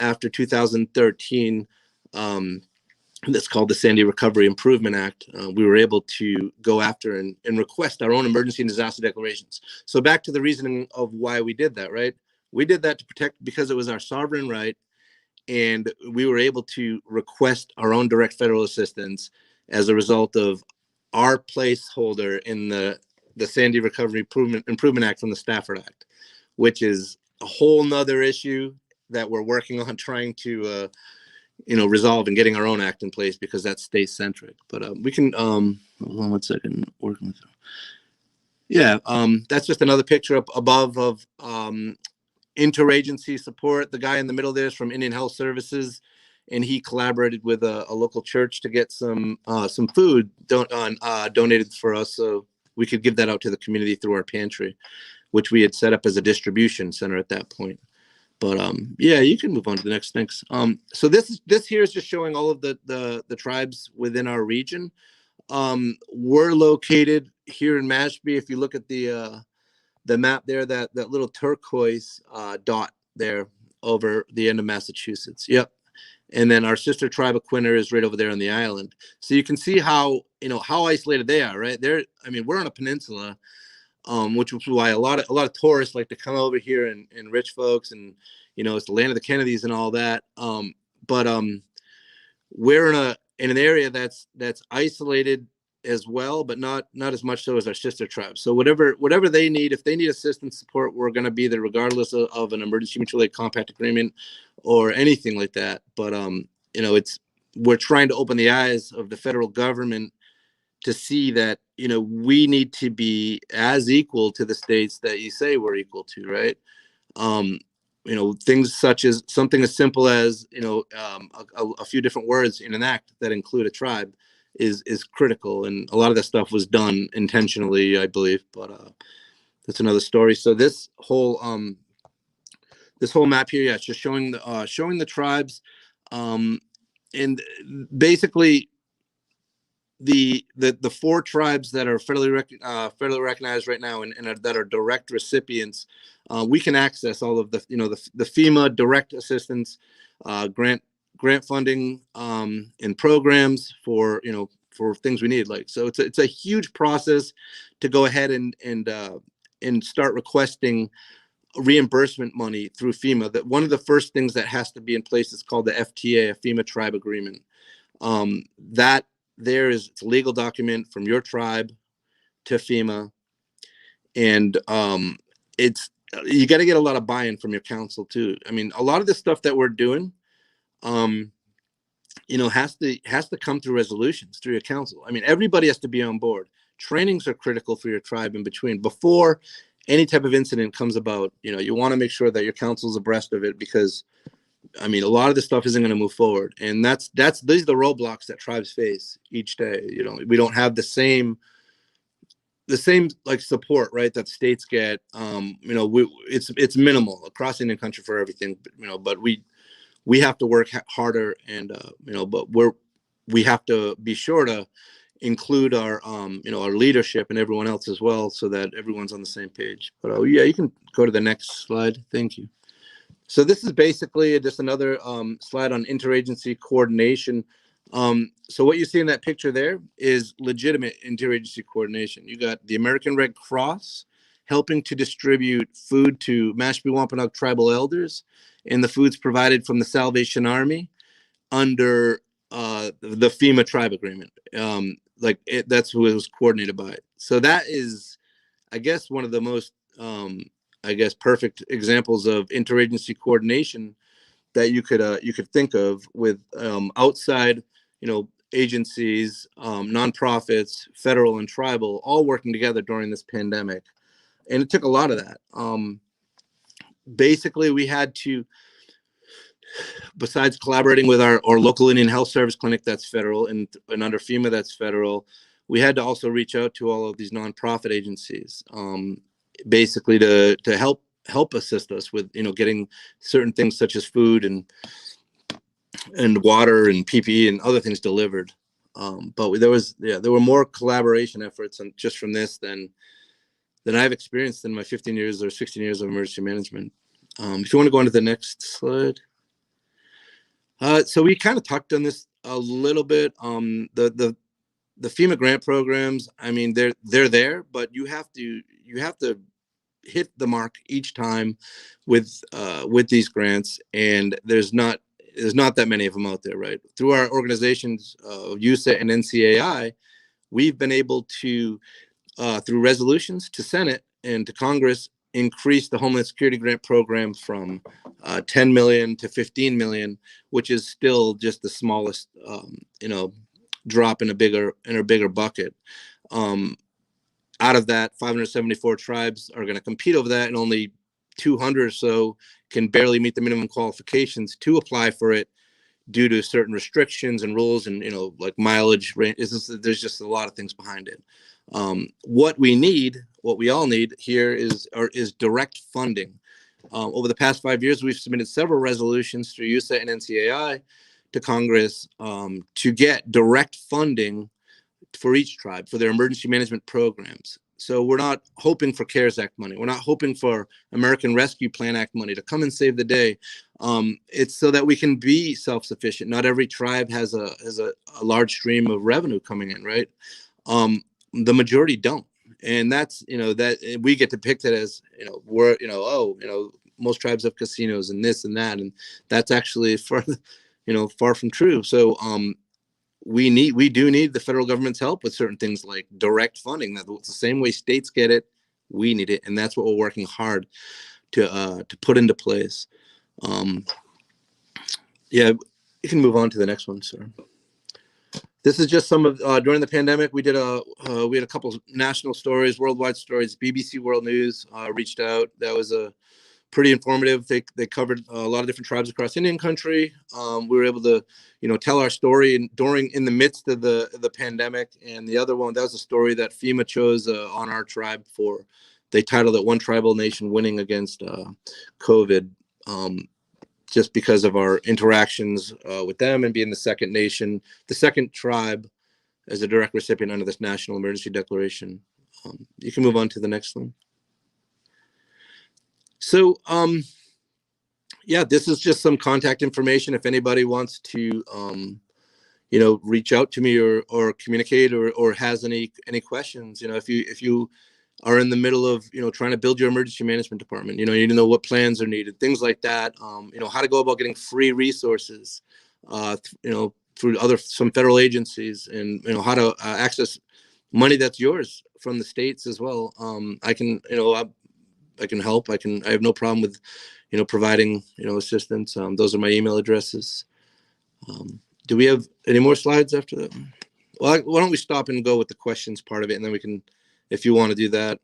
after 2013, that's called the Sandy Recovery Improvement Act. We were able to go after and request our own emergency and disaster declarations. So back to the reasoning of why we did that, right? We did that to protect, because it was our sovereign right, and we were able to request our own direct federal assistance as a result of our placeholder in the Sandy Recovery Improvement Act from the Stafford Act, which is a whole nother issue that we're working on trying to you know, resolve and getting our own act in place, because that's state centric. But we can hold on 1 second, working with you. Yeah, that's just another picture up above of interagency support. The guy in the middle there is from Indian Health Services, and he collaborated with a local church to get some food donated for us, so we could give that out to the community through our pantry, which we had set up as a distribution center at that point. But yeah, you can move on to the next things. So this here is just showing all of the tribes within our region. We're located here in Mashpee. If you look at the map there, that little turquoise dot there over the end of Massachusetts. Yep. And then our sister tribe of Quinner is right over there on the island. So you can see how, you know, how isolated they are, right? I mean, we're on a peninsula, which is why a lot of tourists like to come over here, and rich folks, and, you know, it's the land of the Kennedys and all that. But we're in an area that's isolated as well, but not as much so as our sister tribes. So whatever they need, if they need assistance, support, we're going to be there regardless of an emergency mutual aid compact agreement or anything like that. But you know, we're trying to open the eyes of the federal government to see that, you know, we need to be as equal to the states that you say we're equal to, right? You know, things such as something as simple as, you know, a few different words in an act that include a tribe is critical, and a lot of that stuff was done intentionally, I believe. But that's another story. So this whole map here, yeah, it's just showing the tribes, and basically the 4 tribes that are federally recognized right now, and that are direct recipients. We can access all of the, you know, the FEMA direct assistance, grant funding, and programs for, you know, for things we need. Like, so it's a huge process to go ahead and start requesting reimbursement money through FEMA. That one of the first things that has to be in place is called the FTA, a FEMA tribe agreement. That it's a legal document from your tribe to FEMA, and you got to get a lot of buy-in from your council too. I mean, a lot of the stuff that we're doing, you know, has to come through resolutions through your council. I mean, everybody has to be on board. Trainings are critical for your tribe in between, before any type of incident comes about. You know, you want to make sure that your council's abreast of it, because I mean, a lot of this stuff isn't going to move forward, and these are the roadblocks that tribes face each day. You know, we don't have the same like support, right, that states get. You know, it's minimal across Indian country for everything. You know, but we have to work harder, and you know, but we have to be sure to include our you know, our leadership and everyone else as well, so that everyone's on the same page. But yeah, you can go to the next slide. Thank you. So this is basically just another slide on interagency coordination. So what you see in that picture there is legitimate interagency coordination. You got the American Red Cross helping to distribute food to Mashpee Wampanoag tribal elders, and the food's provided from the Salvation Army under the FEMA tribe agreement. That's who it was coordinated by. So that is, I guess, one of the most I guess, perfect examples of interagency coordination that you could think of with outside, agencies, nonprofits, federal and tribal, all working together during this pandemic. And it took a lot of that. Basically, we had to, besides collaborating with our local Indian Health Service clinic that's federal and under FEMA that's federal, we had to also reach out to all of these nonprofit agencies, basically to help assist us with getting certain things such as food and water and PPE and other things delivered. But there were more collaboration efforts just from this than I've experienced in my 15 years or 16 years of emergency management. If you want to go on to the next slide. So we kind of talked on this a little bit. The FEMA grant programs, I mean, they're there, but you have to hit the mark each time with these grants, and there's not that many of them out there, right? Through our organizations, USA and NCAI, we've been able to, through resolutions to Senate and to Congress, increase the Homeland Security grant program from 10 million to 15 million, which is still just the smallest, drop in a bigger bucket. Out of that, 574 tribes are going to compete over that, and only 200 or so can barely meet the minimum qualifications to apply for it due to certain restrictions and rules and, like mileage. There's just a lot of things behind it. What we all need here is direct funding. Over the past 5 years, we've submitted several resolutions through USA and NCAI to Congress to get direct funding for each tribe for their emergency management programs. So we're not hoping for CARES Act money. We're not hoping for American Rescue Plan Act money to come and save the day. It's so that we can be self-sufficient. Not every tribe has a large stream of revenue coming in, right? The majority don't. And that's, that we get depicted as, most tribes have casinos and this and that. And that's actually far from true. So, we do need the federal government's help with certain things like direct funding. That's the same way states get it, we need it, and that's what we're working hard to put into place. Yeah, you can move on to the next one, sir. This is just some of during the pandemic. We had a couple of national stories, worldwide stories. BBC World News reached out. That was pretty informative. They covered a lot of different tribes across Indian country. We were able to, tell our story in the midst of the pandemic. And the other one, that was a story that FEMA chose on our tribe for. They titled it "One Tribal Nation Winning Against COVID," just because of our interactions with them and being the second nation, the second tribe as a direct recipient under this National Emergency Declaration. You can move on to the next one. So, yeah, this is just some contact information. If anybody wants to, reach out to me or communicate or has any questions, if you are in the middle of, trying to build your emergency management department, you need to know what plans are needed, things like that, how to go about getting free resources, through some federal agencies, and, how to access money that's yours from the states as well. I can help. I have no problem with, providing, assistance. Those are my email addresses. Do we have any more slides after that? Well, why don't we stop and go with the questions part of it, and then we can, if you want to do that.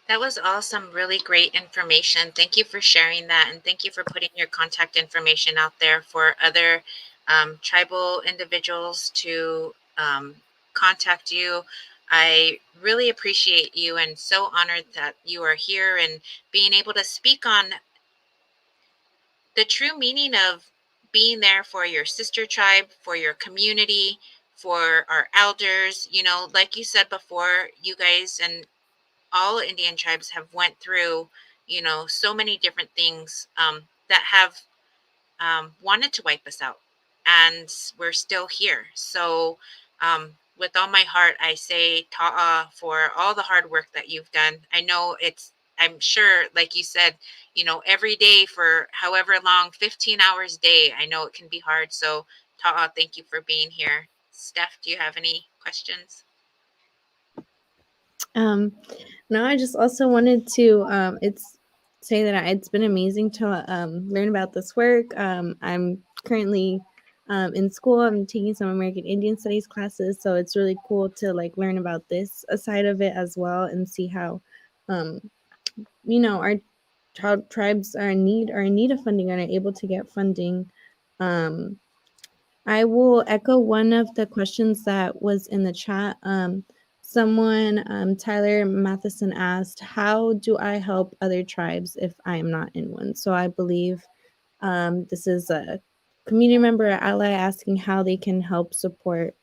That was all some really great information. Thank you for sharing that, and thank you for putting your contact information out there for other tribal individuals to contact you. I really appreciate you and so honored that you are here and being able to speak on the true meaning of being there for your sister tribe, for your community, for our elders. Like you said before, you guys and all Indian tribes have went through, so many different things that have wanted to wipe us out, and we're still here. So, with all my heart, I say ta'a for all the hard work that you've done. I'm sure, like you said, every day for however long, 15 hours a day, I know it can be hard. So, ta'a, thank you for being here. Steph, do you have any questions? questions? No, I just also wanted to say that it's been amazing to learn about this work. I'm currently in school. I'm taking some American Indian Studies classes, so it's really cool to like learn about this side of it as well and see how um, our tribes are in need of funding and are able to get funding. Um, I will echo one of the questions that was in the chat. Someone, Tyler Matheson asked, how do I help other tribes if I am not in one? So I believe this is a community member or ally asking how they can help support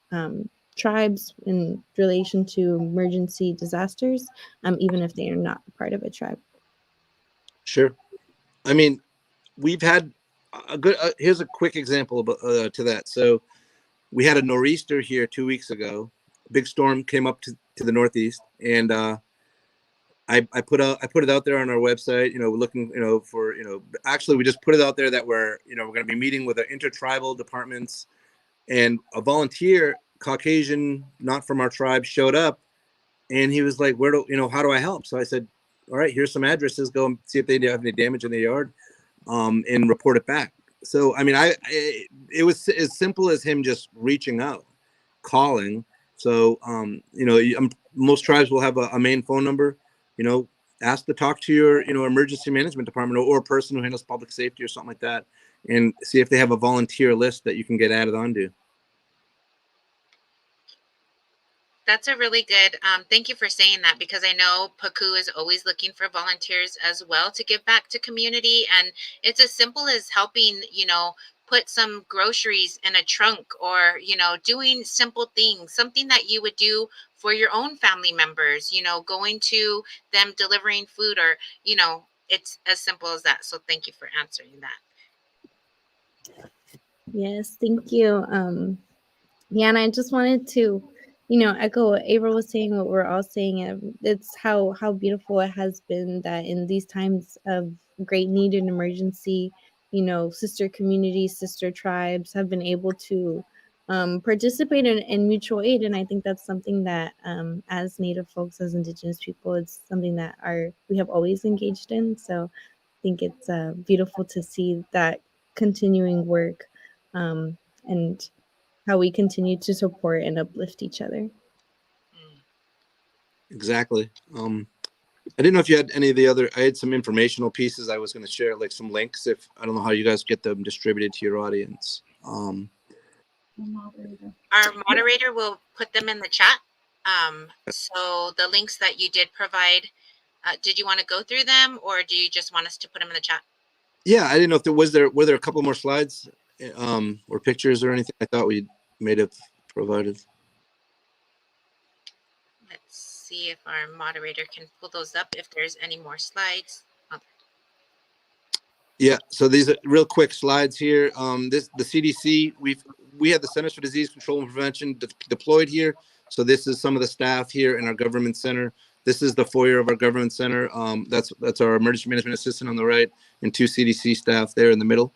tribes in relation to emergency disasters, even if they are not part of a tribe. Sure. I mean, we've had a good, here's a quick example to that. So we had a nor'easter here 2 weeks ago. A big storm came up to the northeast, and I put it out there on our website, looking, for, actually we just put it out there that we're going to be meeting with the intertribal departments, and a volunteer, Caucasian, not from our tribe, showed up, and he was like, how do I help? So I said, all right, here's some addresses, go and see if they have any damage in the yard, and report it back. So, I mean, it was as simple as him just reaching out, calling. So, most tribes will have a main phone number, ask to talk to your, emergency management department or a person who handles public safety or something like that, and see if they have a volunteer list that you can get added onto. That's a really good, thank you for saying that, because I know Pukuu is always looking for volunteers as well to give back to community. And it's as simple as helping, put some groceries in a trunk, or, doing simple things, something that you would do for your own family members, going to them, delivering food, or, it's as simple as that. So thank you for answering that. Yes, thank you. Yeah, and I just wanted to, echo what April was saying, what we're all saying. It's how beautiful it has been that in these times of great need and emergency, sister communities, sister tribes have been able to participate in mutual aid. And I think that's something that as Native folks, as Indigenous people, it's something that we have always engaged in. So I think it's beautiful to see that continuing work, and how we continue to support and uplift each other. Exactly. I didn't know if you had any of the other, I had some informational pieces I was going to share, like some links, if I don't know how you guys get them distributed to your audience. Our moderator will put them in the chat. So the links that you did provide, did you want to go through them, or do you just want us to put them in the chat? Yeah, I didn't know if were there a couple more slides, or pictures or anything I thought we may have provided. Let's see if our moderator can pull those up, if there's any more slides. Okay. Yeah, so these are real quick slides here. The CDC, we have the Centers for Disease Control and Prevention deployed here. So this is some of the staff here in our government center. This is the foyer of our government center. That's our emergency management assistant on the right, and 2 CDC staff there in the middle.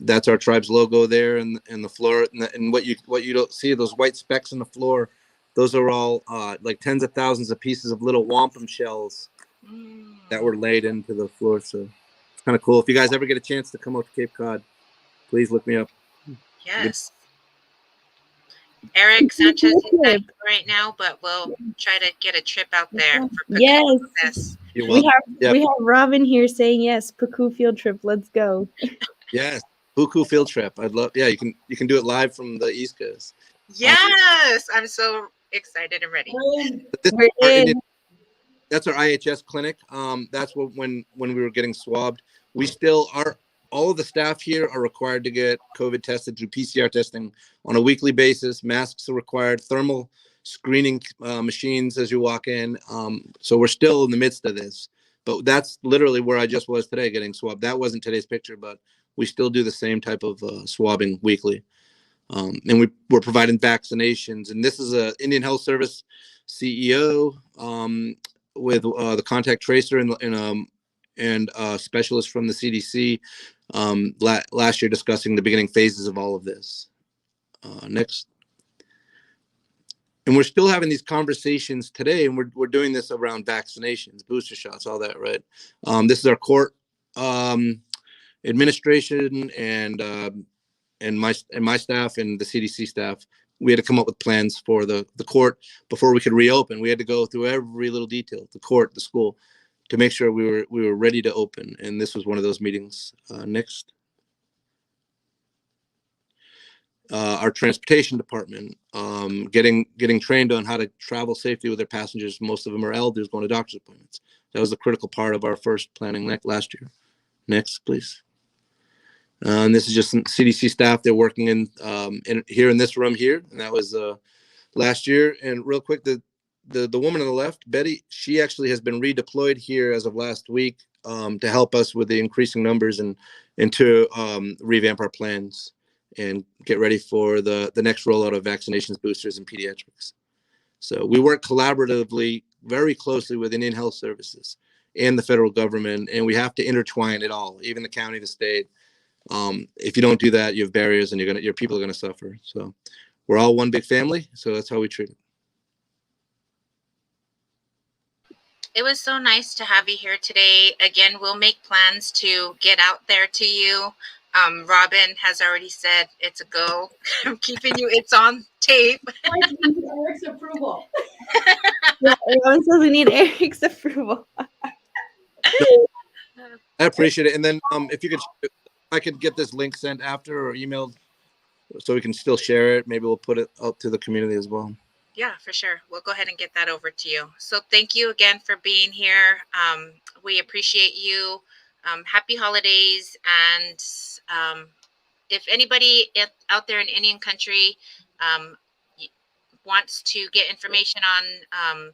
That's our tribe's logo there, and the floor, and what you don't see, those white specks on the floor, those are all like tens of thousands of pieces of little wampum shells that were laid into the floor. So it's kind of cool. If you guys ever get a chance to come out to Cape Cod, please look me up. Yes. Eric Sanchez is not here right now, but we'll try to get a trip out there for Pukuu. Yes. We have Robin here saying yes, Pukuu field trip. Let's go. Yes, Pukuu field trip. I'd love. Yeah, you can do it live from the East Coast. Yes, I'm so excited and ready. That's our IHS clinic. That's when we were getting swabbed. We still are. All of the staff here are required to get COVID tested through PCR testing on a weekly basis. Masks are required. Thermal screening machines as you walk in. So we're still in the midst of this. But that's literally where I just was today, getting swabbed. That wasn't today's picture, but we still do the same type of swabbing weekly. And we're providing vaccinations. And this is a Indian Health Service CEO with the contact tracer and specialist from the CDC last year, discussing the beginning phases of all of this. Next. And we're still having these conversations today, and we're doing this around vaccinations, booster shots, all that, right? This is our court administration and my staff and the CDC staff. We had to come up with plans for the court before we could reopen. We had to go through every little detail, the court, the school, to make sure we were ready to open. And this was one of those meetings. Next. Our transportation department, getting trained on how to travel safely with their passengers. Most of them are elders going to doctor's appointments. That was a critical part of our first planning last year. Next, please. And this is just some CDC staff. They're working in here in this room here, and that was last year. And real quick, the woman on the left, Betty, she actually has been redeployed here as of last week to help us with the increasing numbers and to revamp our plans and get ready for the next rollout of vaccinations, boosters, and pediatrics. So we work collaboratively, very closely with Indian Health Services and the federal government, and we have to intertwine it all, even the county, the state. If you don't do that, you have barriers, and your people are gonna suffer. So we're all one big family. So that's how we treat it. It was so nice to have you here today. Again, we'll make plans to get out there to you. Robin has already said it's a go. I'm keeping you. It's on tape. Eric's approval. Yeah, everyone says we need Eric's approval. I appreciate it. And then if I could get this link sent after or emailed so we can still share it. Maybe we'll put it out to the community as well. Yeah, for sure. We'll go ahead and get that over to you. So thank you again for being here. We appreciate you. Happy holidays. And if anybody out there in Indian country wants to get information on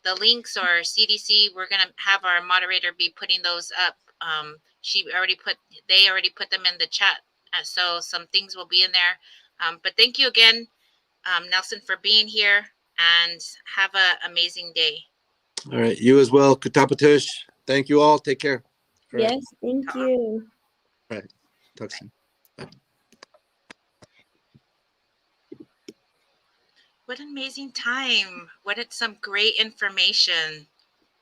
the links or CDC, we're going to have our moderator be putting those up. They already put them in the chat. So some things will be in there. But thank you again, Nelson, for being here, and have an amazing day. All right. You as well. Kutapatish. Thank you all. Take care. All right. Yes, thank you. All right. Talk soon. Bye. What an amazing time. Some great information.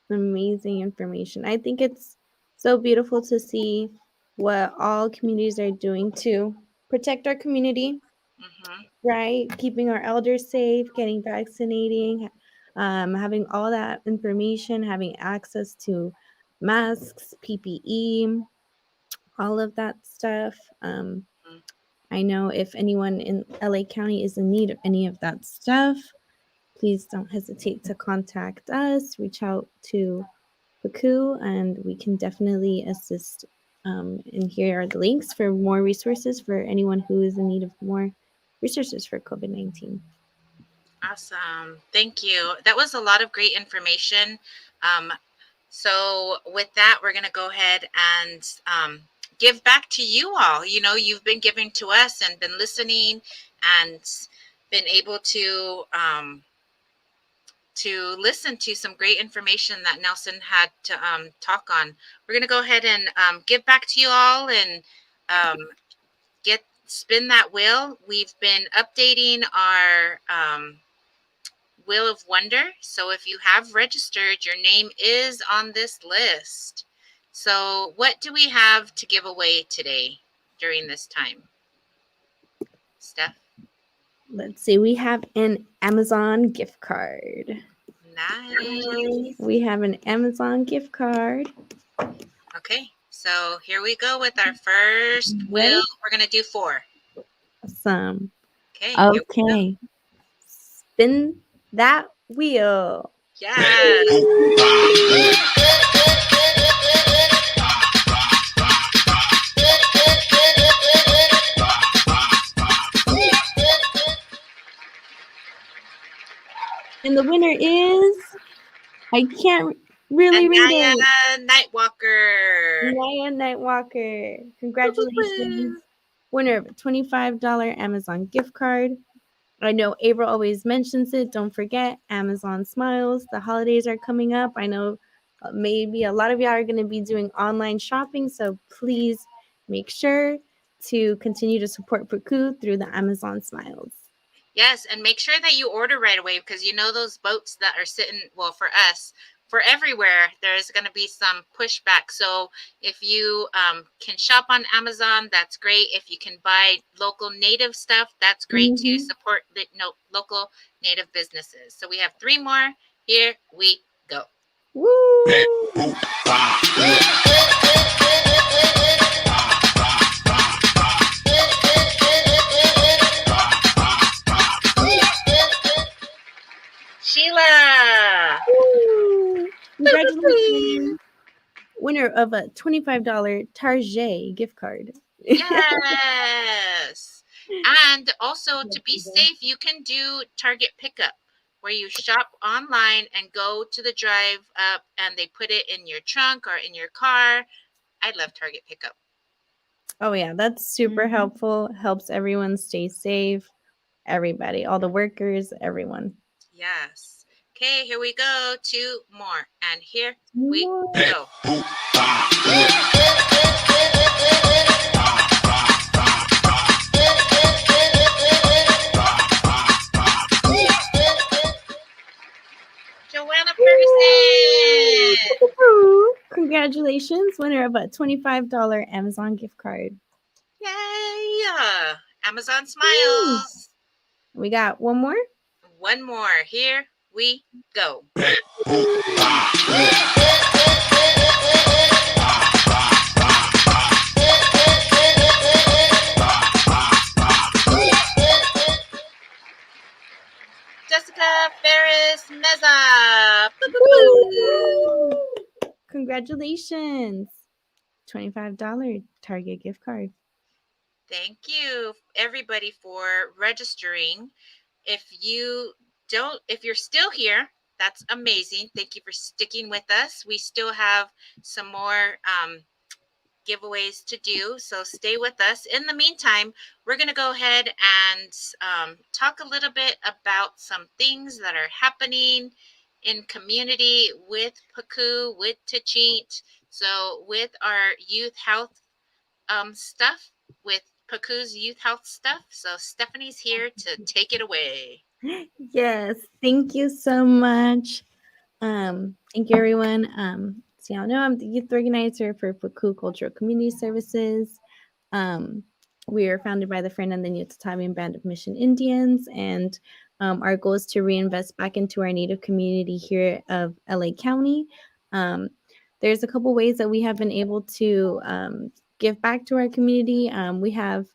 Amazing information. I think it's so beautiful to see what all communities are doing to protect our community, right? Keeping our elders safe, getting vaccinating, having all that information, having access to masks, PPE, all of that stuff. I know if anyone in LA County is in need of any of that stuff, please don't hesitate to contact us, reach out to Pukuu, and we can definitely assist. And here are the links for more resources for anyone who is in need of more resources for COVID-19. Awesome. Thank you. That was a lot of great information. So with that, we're going to go ahead and give back to you all. You know, you've been giving to us and been listening and been able to listen to some great information that Nelson had to talk on. We're going to go ahead and give back to you all and spin that wheel. We've been updating our Wheel of Wonder. So if you have registered, your name is on this list. So what do we have to give away today during this time? Steph? Let's see. We have an Amazon gift card. Nice. We have an Amazon gift card. Okay. So here we go with our first wheel. We're going to do 4. Awesome. Okay. Okay. Spin that wheel. Yes. And the winner is, I can't really read it. Nightwalker. Naya Nightwalker. Congratulations. Winner of a $25 Amazon gift card. I know April always mentions it. Don't forget Amazon Smiles. The holidays are coming up. I know maybe a lot of y'all are going to be doing online shopping. So please make sure to continue to support Pukuu through the Amazon Smiles. Yes, and make sure that you order right away because you know those boats that are sitting, well, for us, for everywhere, there's going to be some pushback. So if you can shop on Amazon, that's great. If you can buy local native stuff, that's great too. Support the local native businesses. So we have 3 more. Here we go. Woo! Sheila! Woo! Congratulations! Winner of a $25 Target gift card. Yes. And also to be safe, you can do Target pickup where you shop online and go to the drive up and they put it in your trunk or in your car. I love Target pickup. Oh yeah, that's super helpful. Helps everyone stay safe. Everybody, all the workers, everyone. Yes. Okay, here we go. 2 more. And here we go. Joanna Ferguson! Congratulations, winner of a $25 Amazon gift card. Yay! Amazon smiles. We got one more? One more. Here we go. Jessica Ferris Meza. Congratulations. $25 Target gift card. Thank you, everybody, for registering. If you're still here, that's amazing. Thank you for sticking with us. We still have some more giveaways to do, so stay with us. In the meantime, we're going to go ahead and talk a little bit about some things that are happening in community with Pukuu, with Tachit, so with our youth health stuff, with Pukuu's youth health stuff. So Stephanie's here to take it away. Yes, thank you so much. Thank you, everyone. So y'all know I'm the youth organizer for Pukuu Cultural Community Services. We are founded by the Fernando Niotatavian Band of Mission Indians, and our goal is to reinvest back into our Native community here of LA County. There's a couple ways that we have been able to give back to our community. We have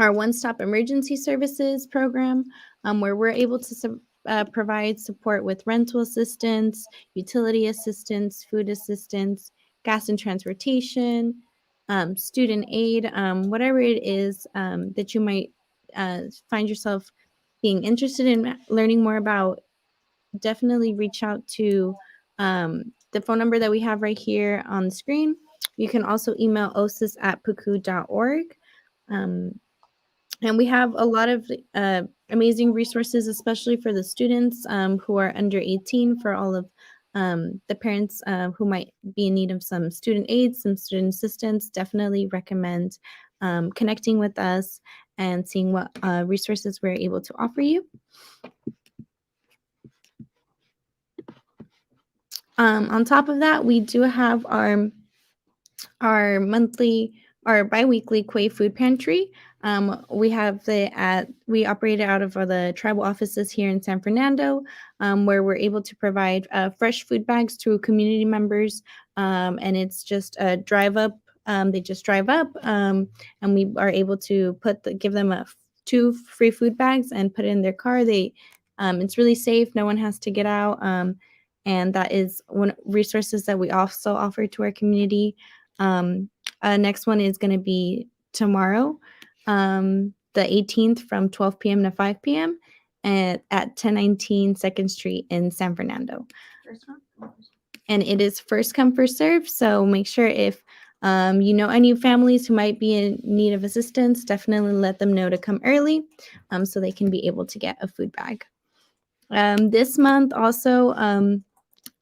our one-stop emergency services program, where we're able to provide support with rental assistance, utility assistance, food assistance, gas and transportation, student aid, whatever it is that you might find yourself being interested in learning more about. Definitely reach out to the phone number that we have right here on the screen. You can also email osis@pukuu.org. And we have a lot of amazing resources, especially for the students who are under 18, for all of the parents who might be in need of some student aid, some student assistance. Definitely recommend connecting with us and seeing what resources we're able to offer you. On top of that, we do have our bi-weekly Quai food pantry. We operate out of the tribal offices here in San Fernando, where we're able to provide fresh food bags to community members, and it's just a drive up. They just drive up, and we are able to give them 2 free food bags and put it in their car. It's really safe. No one has to get out, and that is one resources that we also offer to our community. Next one is going to be tomorrow, the 18th, from 12 p.m. to 5 p.m. at 1019 2nd Street in San Fernando. And it is first come, first serve. So make sure if you know any families who might be in need of assistance, definitely let them know to come early so they can be able to get a food bag. This month also,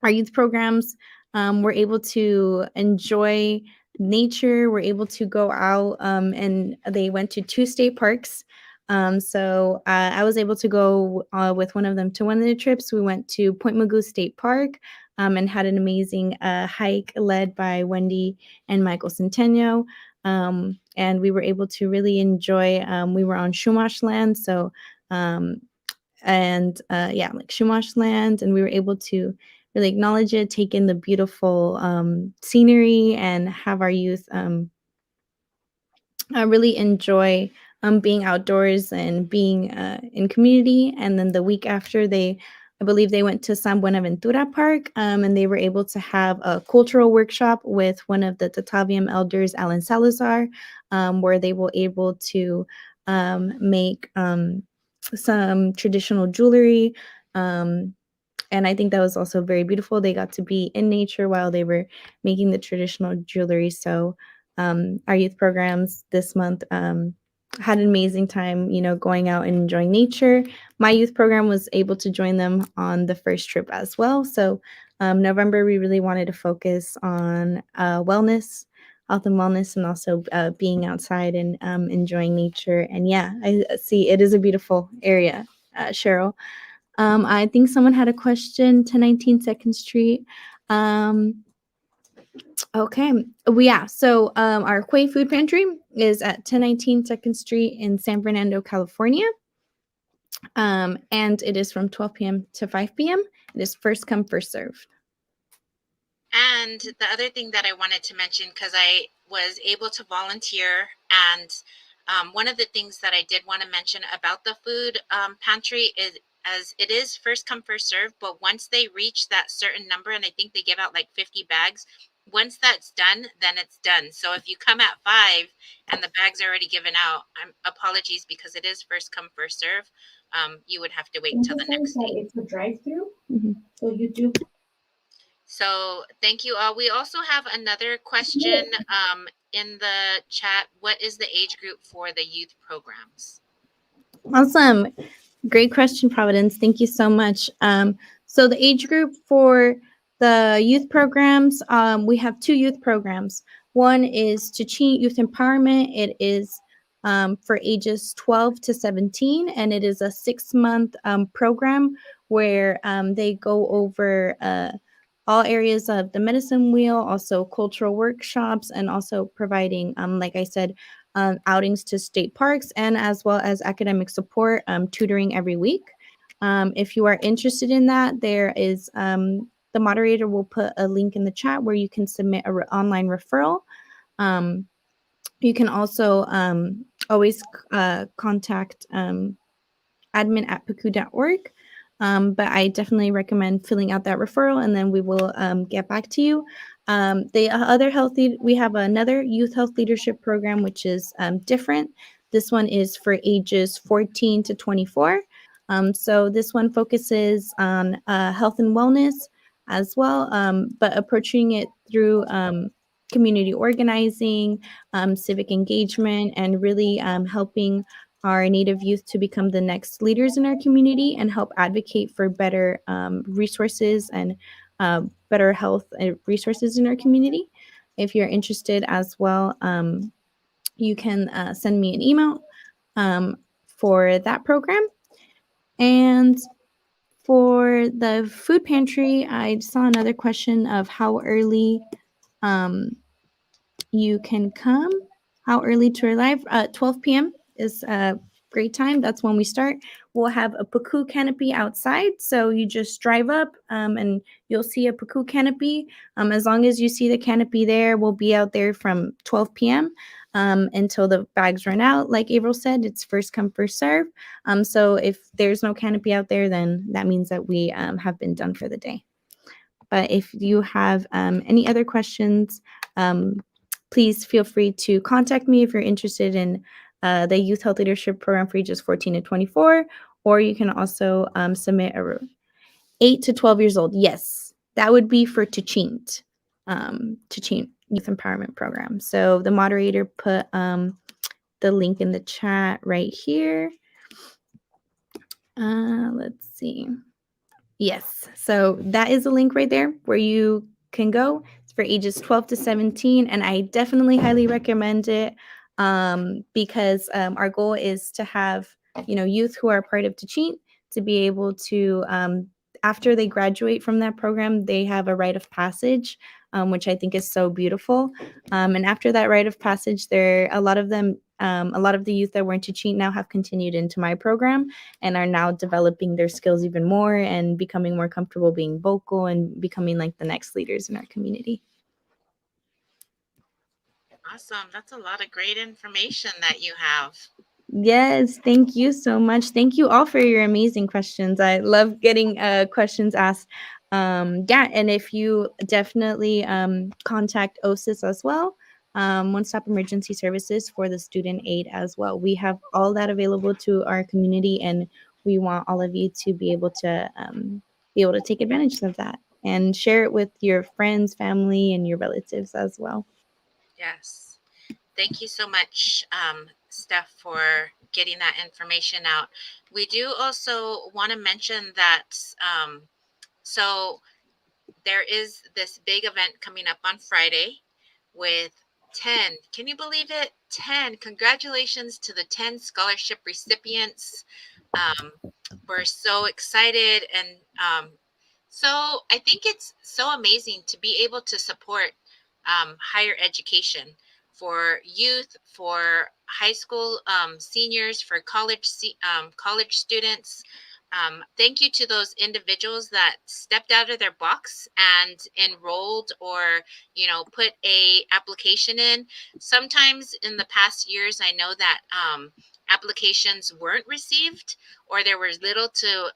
our youth programs, we're able to enjoy nature. We're able to go out, and they went to 2 state parks So I was able to go with one of them to one of the trips. We went to Point Mugu State Park and had an amazing hike led by Wendy and Michael Centeno. And we were able to really enjoy, we were on Chumash land. So, like Chumash land, and we were able to really acknowledge it, take in the beautiful scenery, and have our youth really enjoy being outdoors and being in community. And then the week after, I believe they went to San Buenaventura Park, and they were able to have a cultural workshop with one of the Tataviam elders, Alan Salazar, where they were able to make some traditional jewelry. And I think that was also very beautiful. They got to be in nature while they were making the traditional jewelry. So our youth programs this month had an amazing time, going out and enjoying nature. My youth program was able to join them on the first trip as well. So November, we really wanted to focus on wellness, health and wellness, and also being outside and enjoying nature. And yeah, I see it is a beautiful area, Cheryl. I think someone had a question to 19 Second Street. Okay. So our Quai Food Pantry is at 1019 Second Street in San Fernando, California. And it is from 12 p.m. to 5 p.m. It is first come, first serve. And the other thing that I wanted to mention, because I was able to volunteer, and one of the things that I did want to mention about the food pantry is, as it is first come, first serve, but once they reach that certain number, and I think they give out like 50 bags, once that's done, then it's done. So if you come at 5 and the bag's already given out, apologies, because it is first come, first serve. You would have to wait until the next day. It's a drive-through, Mhm. so you do. So thank you all. We also have another question in the chat. What is the age group for the youth programs? Awesome. Great question, Providence. Thank you so much. So the age group for the youth programs, we have 2 youth programs. One is Tichin Youth Empowerment. It is for ages 12 to 17, and it is a 6-month program where they go over all areas of the medicine wheel, also cultural workshops, and also providing, like I said, outings to state parks, and as well as academic support, tutoring every week. If you are interested in that, there is the moderator will put a link in the chat where you can submit an online referral. You can also always contact admin at pukuu.org. But I definitely recommend filling out that referral, and then we will get back to you. The other we have another youth health leadership program, which is different. This one is for ages 14 to 24. So this one focuses on health and wellness as well, but approaching it through community organizing, civic engagement, and really helping our Native youth to become the next leaders in our community and help advocate for better resources and better health resources in our community. If you're interested as well, you can send me an email for that program. And for the food pantry, I saw another question of how early you can come, how early to arrive. 12 p.m. is a great time. That's when we start. We'll have a Pukuu canopy outside. So you just drive up and you'll see a Pukuu canopy. As long as you see the canopy there, we'll be out there from 12 p.m. Until the bags run out. Like April said, it's first come, first serve. So if there's no canopy out there, then that means that we have been done for the day. But if you have any other questions, please feel free to contact me if you're interested in the Youth Health Leadership Program for ages 14 to 24, or you can also submit 8 to 12 years old. Yes, that would be for Tichin Youth Empowerment Program. So the moderator put the link in the chat right here. Let's see. Yes, so that is a link right there where you can go. It's for ages 12 to 17, and I definitely highly recommend it because our goal is to have youth who are part of Teaching to be able to, after they graduate from that program, they have a rite of passage, which I think is so beautiful. And after that rite of passage, a lot of the youth that were in Teaching now have continued into my program and are now developing their skills even more and becoming more comfortable being vocal and becoming like the next leaders in our community. Awesome. That's a lot of great information that you have. Yes, thank you so much. Thank you all for your amazing questions. I love getting questions asked. Yeah, and if you definitely contact OSIS as well, One Stop Emergency Services for the student aid as well. We have all that available to our community, and we want all of you to be able to take advantage of that and share it with your friends, family, and your relatives as well. Yes. Thank you so much, Steph, for getting that information out. We do also want to mention that so there is this big event coming up on Friday with 10. Can you believe it? 10. Congratulations to the 10 scholarship recipients. We're so excited. And so I think it's so amazing to be able to support higher education for youth, for high school seniors, for college students. Thank you to those individuals that stepped out of their box and enrolled or put a application in. Sometimes in the past years, I know that applications weren't received, or there was little to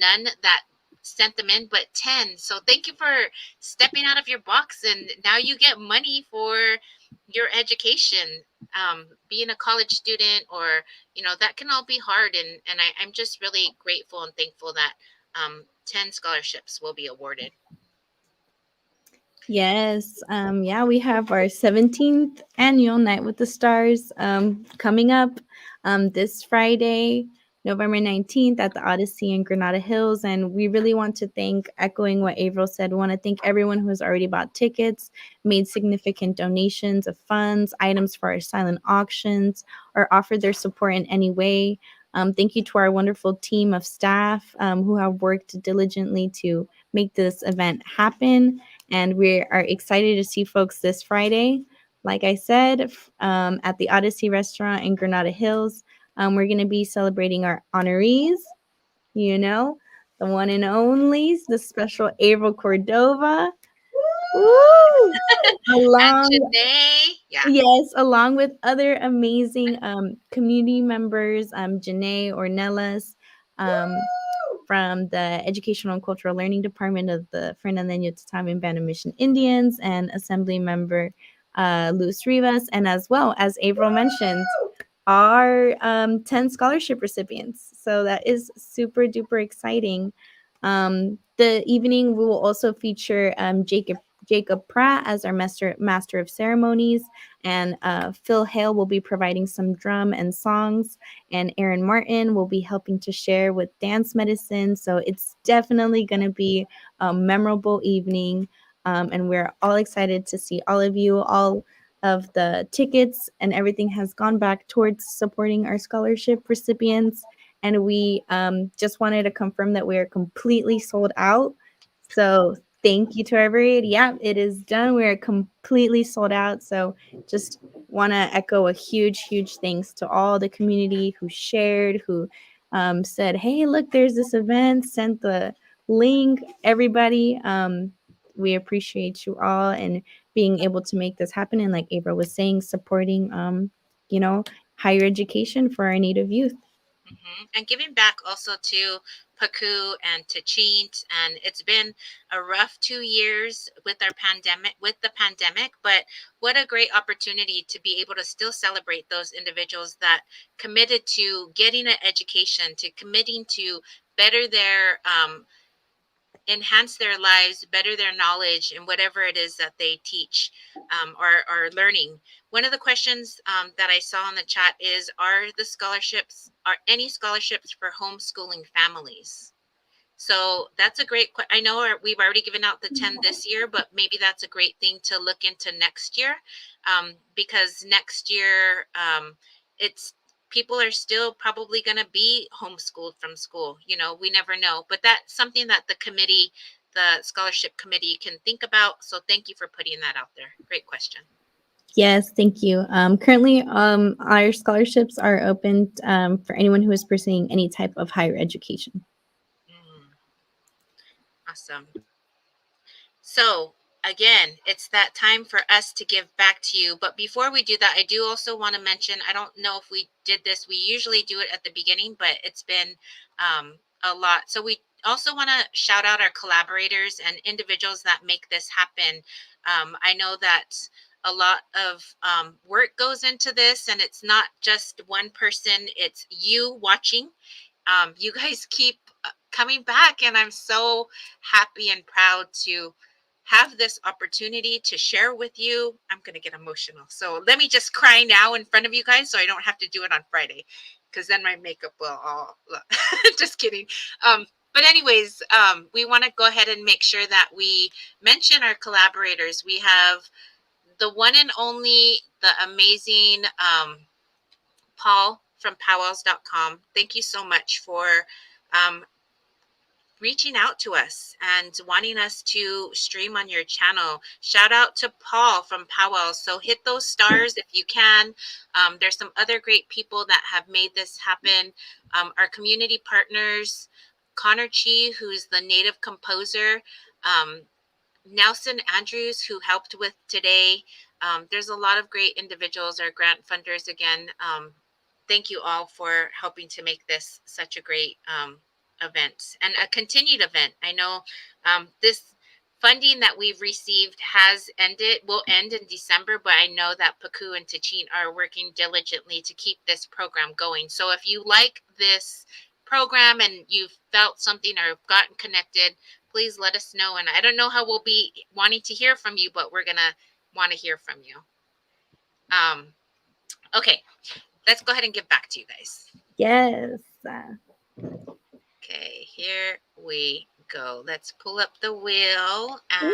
none that sent them in, but 10. So thank you for stepping out of your box, and now you get money for your education. Being a college student, or that can all be hard, and I'm just really grateful and thankful that 10 scholarships will be awarded. Yes. Yeah, we have our 17th annual Night with the Stars coming up this Friday, November 19th at the Odyssey in Granada Hills. And we really want to thank, echoing what Avril said, we want to thank everyone who has already bought tickets, made significant donations of funds, items for our silent auctions, or offered their support in any way. Thank you to our wonderful team of staff who have worked diligently to make this event happen. And we are excited to see folks this Friday. Like I said, at the Odyssey Restaurant in Granada Hills, we're going to be celebrating our honorees, the one and only, the special Avril Cordova. Woo! And today, Yes, along with other amazing community members, Janae Ornelas, from the Educational and Cultural Learning Department of the Fernandina Tatami Band of Mission Indians, and Assembly Member Luis Rivas, and as well as Avril mentioned, our 10 scholarship recipients. So that is super duper exciting. The evening we will also feature Jacob Pratt as our master of ceremonies, and Phil Hale will be providing some drum and songs, and Aaron Martin will be helping to share with dance medicine. So it's definitely going to be a memorable evening, and we're all excited to see all of you. All of the tickets and everything has gone back towards supporting our scholarship recipients, and we just wanted to confirm that we are completely sold out. So thank you to everybody. Yeah, it is done. We are completely sold out. So just want to echo a huge thanks to all the community who shared, who said, hey, look, there's this event, sent the link, everybody. We appreciate you all and being able to make this happen. And like April was saying, supporting, higher education for our Native youth. And giving back also to Pukuu and to Chint. And it's been a rough 2 years with the pandemic, but what a great opportunity to be able to still celebrate those individuals that committed to getting an education, to committing to better their enhance their lives, better their knowledge, and whatever it is that they teach or are learning. One of the questions that I saw in the chat is, are any scholarships for homeschooling families? So that's a great question. I know we've already given out the 10 this year, but maybe that's a great thing to look into next year, because next year it's people are still probably going to be homeschooled from school. You know, we never know. But that's something that the committee, the scholarship committee, can think about. So thank you for putting that out there. Great question. Yes, thank you. Currently, our scholarships are open for anyone who is pursuing any type of higher education. Awesome. So again, it's that time for us to give back to you. But before we do that, I do also want to mention, I don't know if we did this. We usually do it at the beginning, but it's been a lot. So we also want to shout out our collaborators and individuals that make this happen. I know that a lot of work goes into this, and it's not just one person, it's you watching. You guys keep coming back, and I'm so happy and proud to have this opportunity to share with you. I'm going to get emotional. So let me just cry now in front of you guys so I don't have to do it on Friday, because then my makeup will all just kidding. But anyways, we want to go ahead and make sure that we mention our collaborators. We have the one and only, the amazing Paul from powwows.com. Thank you so much for reaching out to us and wanting us to stream on your channel. Shout out to Paul from Powwows. So hit those stars if you can. There's some other great people that have made this happen. Our community partners, Connor Chi, who's the native composer, Nelson Andrews, who helped with today. There's a lot of great individuals, our grant funders again. Thank you all for helping to make this such a great event and a continued event. I know this funding that we've received will end in December, but I know that Pukuu and Tichin are working diligently to keep this program going. So if you like this program and you've felt something or gotten connected, please let us know. And I don't know how we'll be wanting to hear from you, but we're going to want to hear from you. Okay, let's go ahead and give back to you guys. Yes. Okay, here we go. Let's pull up the wheel and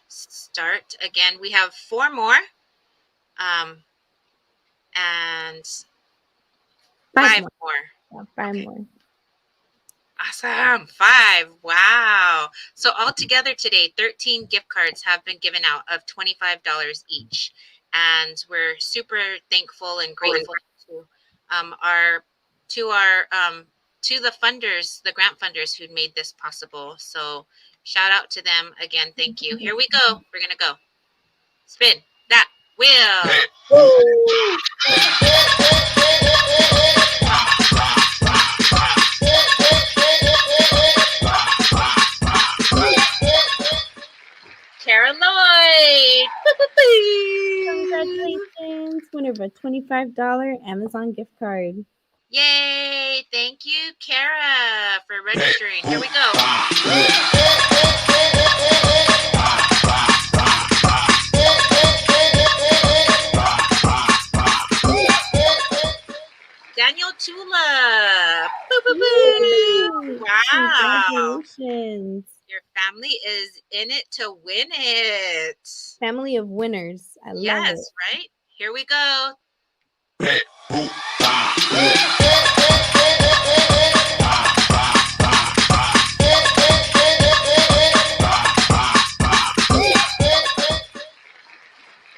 start again. We have 4 more. And 5 more. Yeah, 5 more. Awesome. 5. Wow. So altogether today, 13 gift cards have been given out of $25 each. And we're super thankful and grateful to to the funders, the grant funders who made this possible. So shout out to them again. Thank you. Here we go. We're going to go. Spin that wheel. Kara Lloyd. Congratulations, winner of a $25 Amazon gift card. Yay! Thank you, Kara, for registering. Here we go. Daniel Tula. Wow. Congratulations. Your family is in it to win it. Family of winners. I love it. Yes, right? Here we go.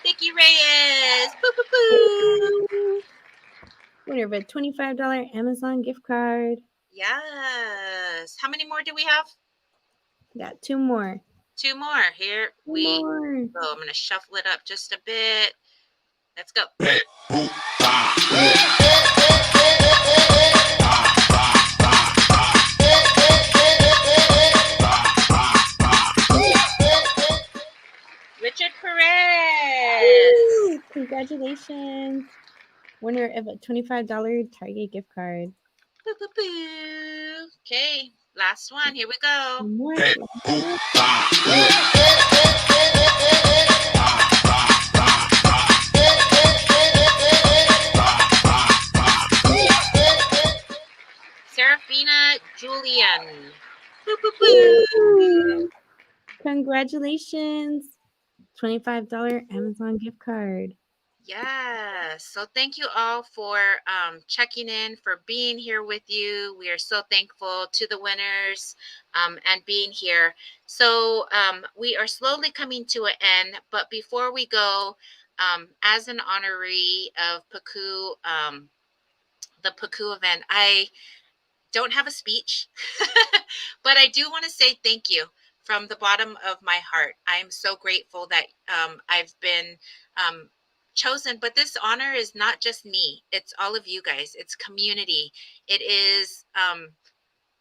Vicky Reyes. Boo, boo, boo. Winner of a $25 Amazon gift card. Yes. How many more do we have? Got 2 more. 2 more. Here we go. I'm going to shuffle it up just a bit. Let's go. Richard Perez. Congratulations. Winner of a $25 Target gift card. Boo, boo, boo. Okay, last one. Here we go. One more. Serafina Julian. Boo, boo, boo. Congratulations. $25 Amazon gift card. Yeah. So thank you all for checking in, for being here with you. We are so thankful to the winners and being here. So we are slowly coming to an end. But before we go, as an honoree of Pukuu, the Pukuu event, I don't have a speech, but I do want to say thank you from the bottom of my heart. I am so grateful that I've been um, chosen, but this honor is not just me. It's all of you guys. It's community. It is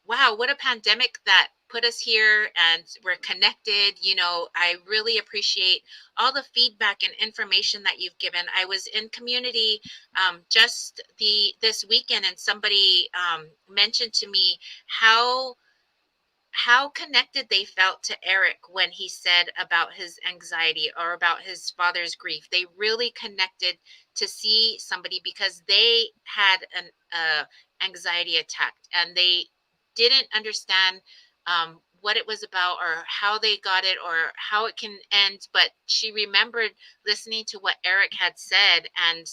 wow, what a pandemic that put us here and we're connected. You know, I really appreciate all the feedback and information that you've given. I was in community just this weekend, and somebody mentioned to me how connected they felt to Eric when he said about his anxiety or about his father's grief. They really connected to see somebody because they had an anxiety attack and they didn't understand what it was about or how they got it or how it can end. But she remembered listening to what Eric had said, and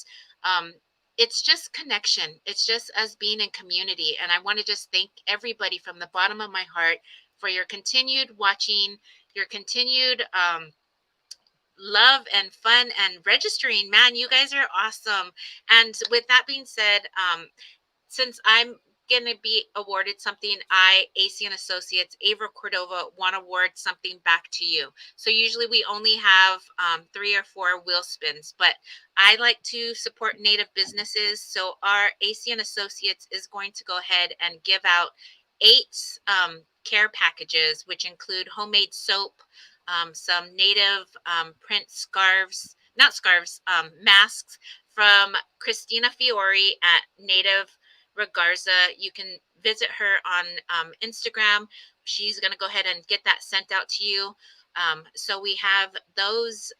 it's just connection. It's just us being in community. And I want to just thank everybody from the bottom of my heart for your continued watching, your continued love and fun and registering. Man, you guys are awesome. And with that being said, since I'm going to be awarded something, AC and Associates, Avra Cordova, want to award something back to you. So usually we only have 3 or 4 wheel spins, but I like to support Native businesses. So our AC and Associates is going to go ahead and give out 8 care packages, which include homemade soap, some Native print scarves, not scarves, masks from Christina Fiore at Native Regarza. You can visit her on Instagram. She's going to go ahead and get that sent out to you. So we have those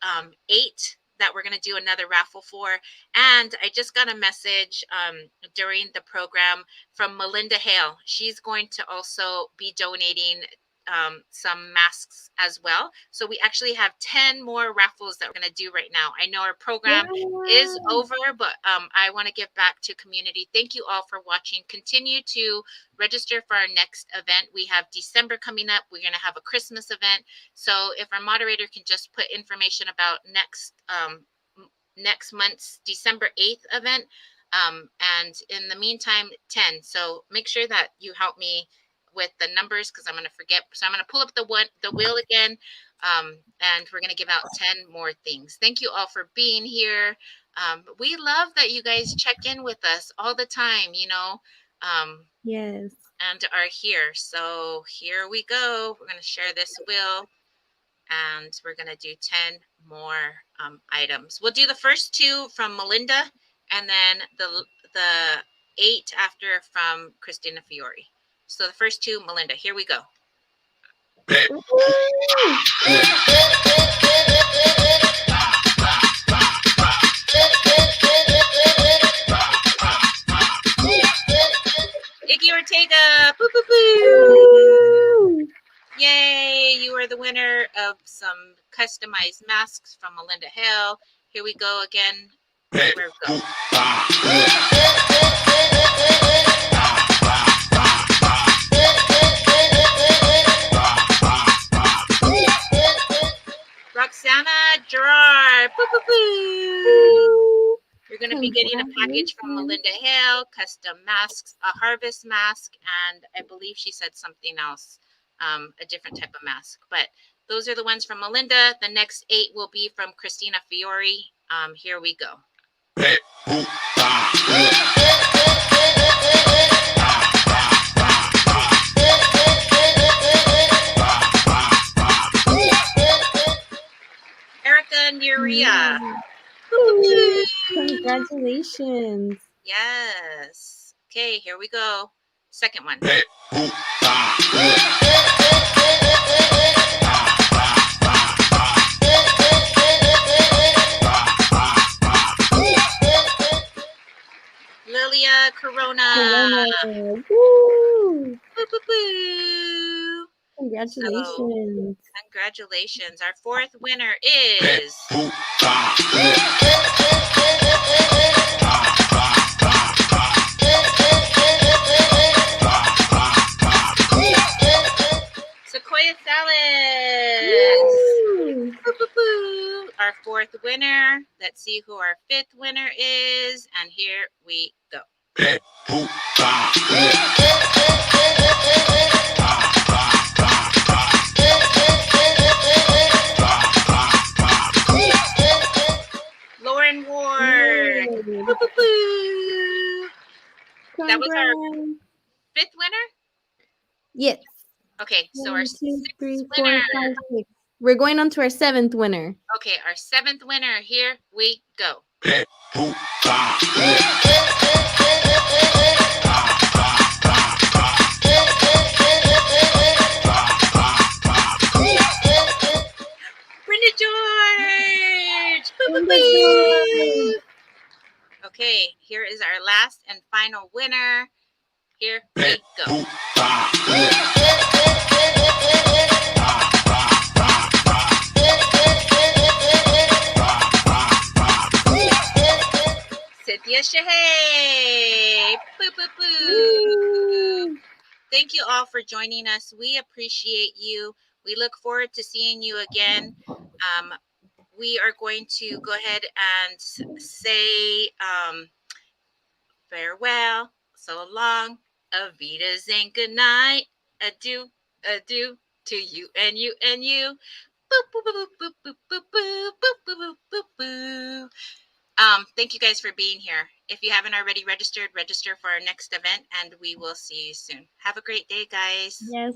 8 that we're going to do another raffle for. And I just got a message during the program from Melinda Hale. She's going to also be donating some masks as well. So we actually have 10 more raffles that we're going to do right now. I know our program is over, but I want to give back to community. Thank you all for watching. Continue to register for our next event. We have December coming up. We're going to have a Christmas event. So if our moderator can just put information about next month's December 8th event. And in the meantime, 10. So make sure that you help me with the numbers because I'm going to forget. So I'm going to pull up the wheel again. And we're going to give out 10 more things. Thank you all for being here. We love that you guys check in with us all the time, you know. Yes. And are here. So here we go. We're going to share this wheel. And we're going to do 10 more items. We'll do the first 2 from Melinda and then the 8 after from Christina Fiore. So the first 2, Melinda. Here we go. Iggy Ortega. Boo, boo, boo. Yay, you are the winner of some customized masks from Melinda Hale. Here we go again. Where we go. Roxana Gerard. Boo, boo, boo. You're going to be getting a package from Melinda Hale, custom masks, a harvest mask, and I believe she said something else, a different type of mask. But those are the ones from Melinda. The next 8 will be from Christina Fiore. Here we go. Erica Nuria. Congratulations. Yes. Okay, here we go. Second one. Corona. Woo! Boo, boo, boo. Congratulations. Congratulations. Our fourth winner is Sequoia Salads. Woo! Boo, boo, boo. Our fourth winner. Let's see who our fifth winner is. And here we go. Lauren Ward. Yay. Boo, boo, boo. That was our Congrats. fifth winner? Yes. Okay, so our 1, 2, sixth 3, 4, winner. 5, 6. We're going on to our seventh winner. Okay, our seventh winner. Here we go. Brenda George. Boo, boo, boo. Okay, here is our last and final winner. Here we go. Cynthia Shahey. Boo, boo, boo. Thank you all for joining us. We appreciate you. We look forward to seeing you again. We are going to go ahead and say farewell, so long, Avitas and good night, adieu, adieu to you and you and you. Boop, boop, boop, boop, boop, boop, boop, boop, boop, boop, boop, boop. Thank you guys for being here. If you haven't already registered, register for our next event, and we will see you soon. Have a great day, guys. Yes.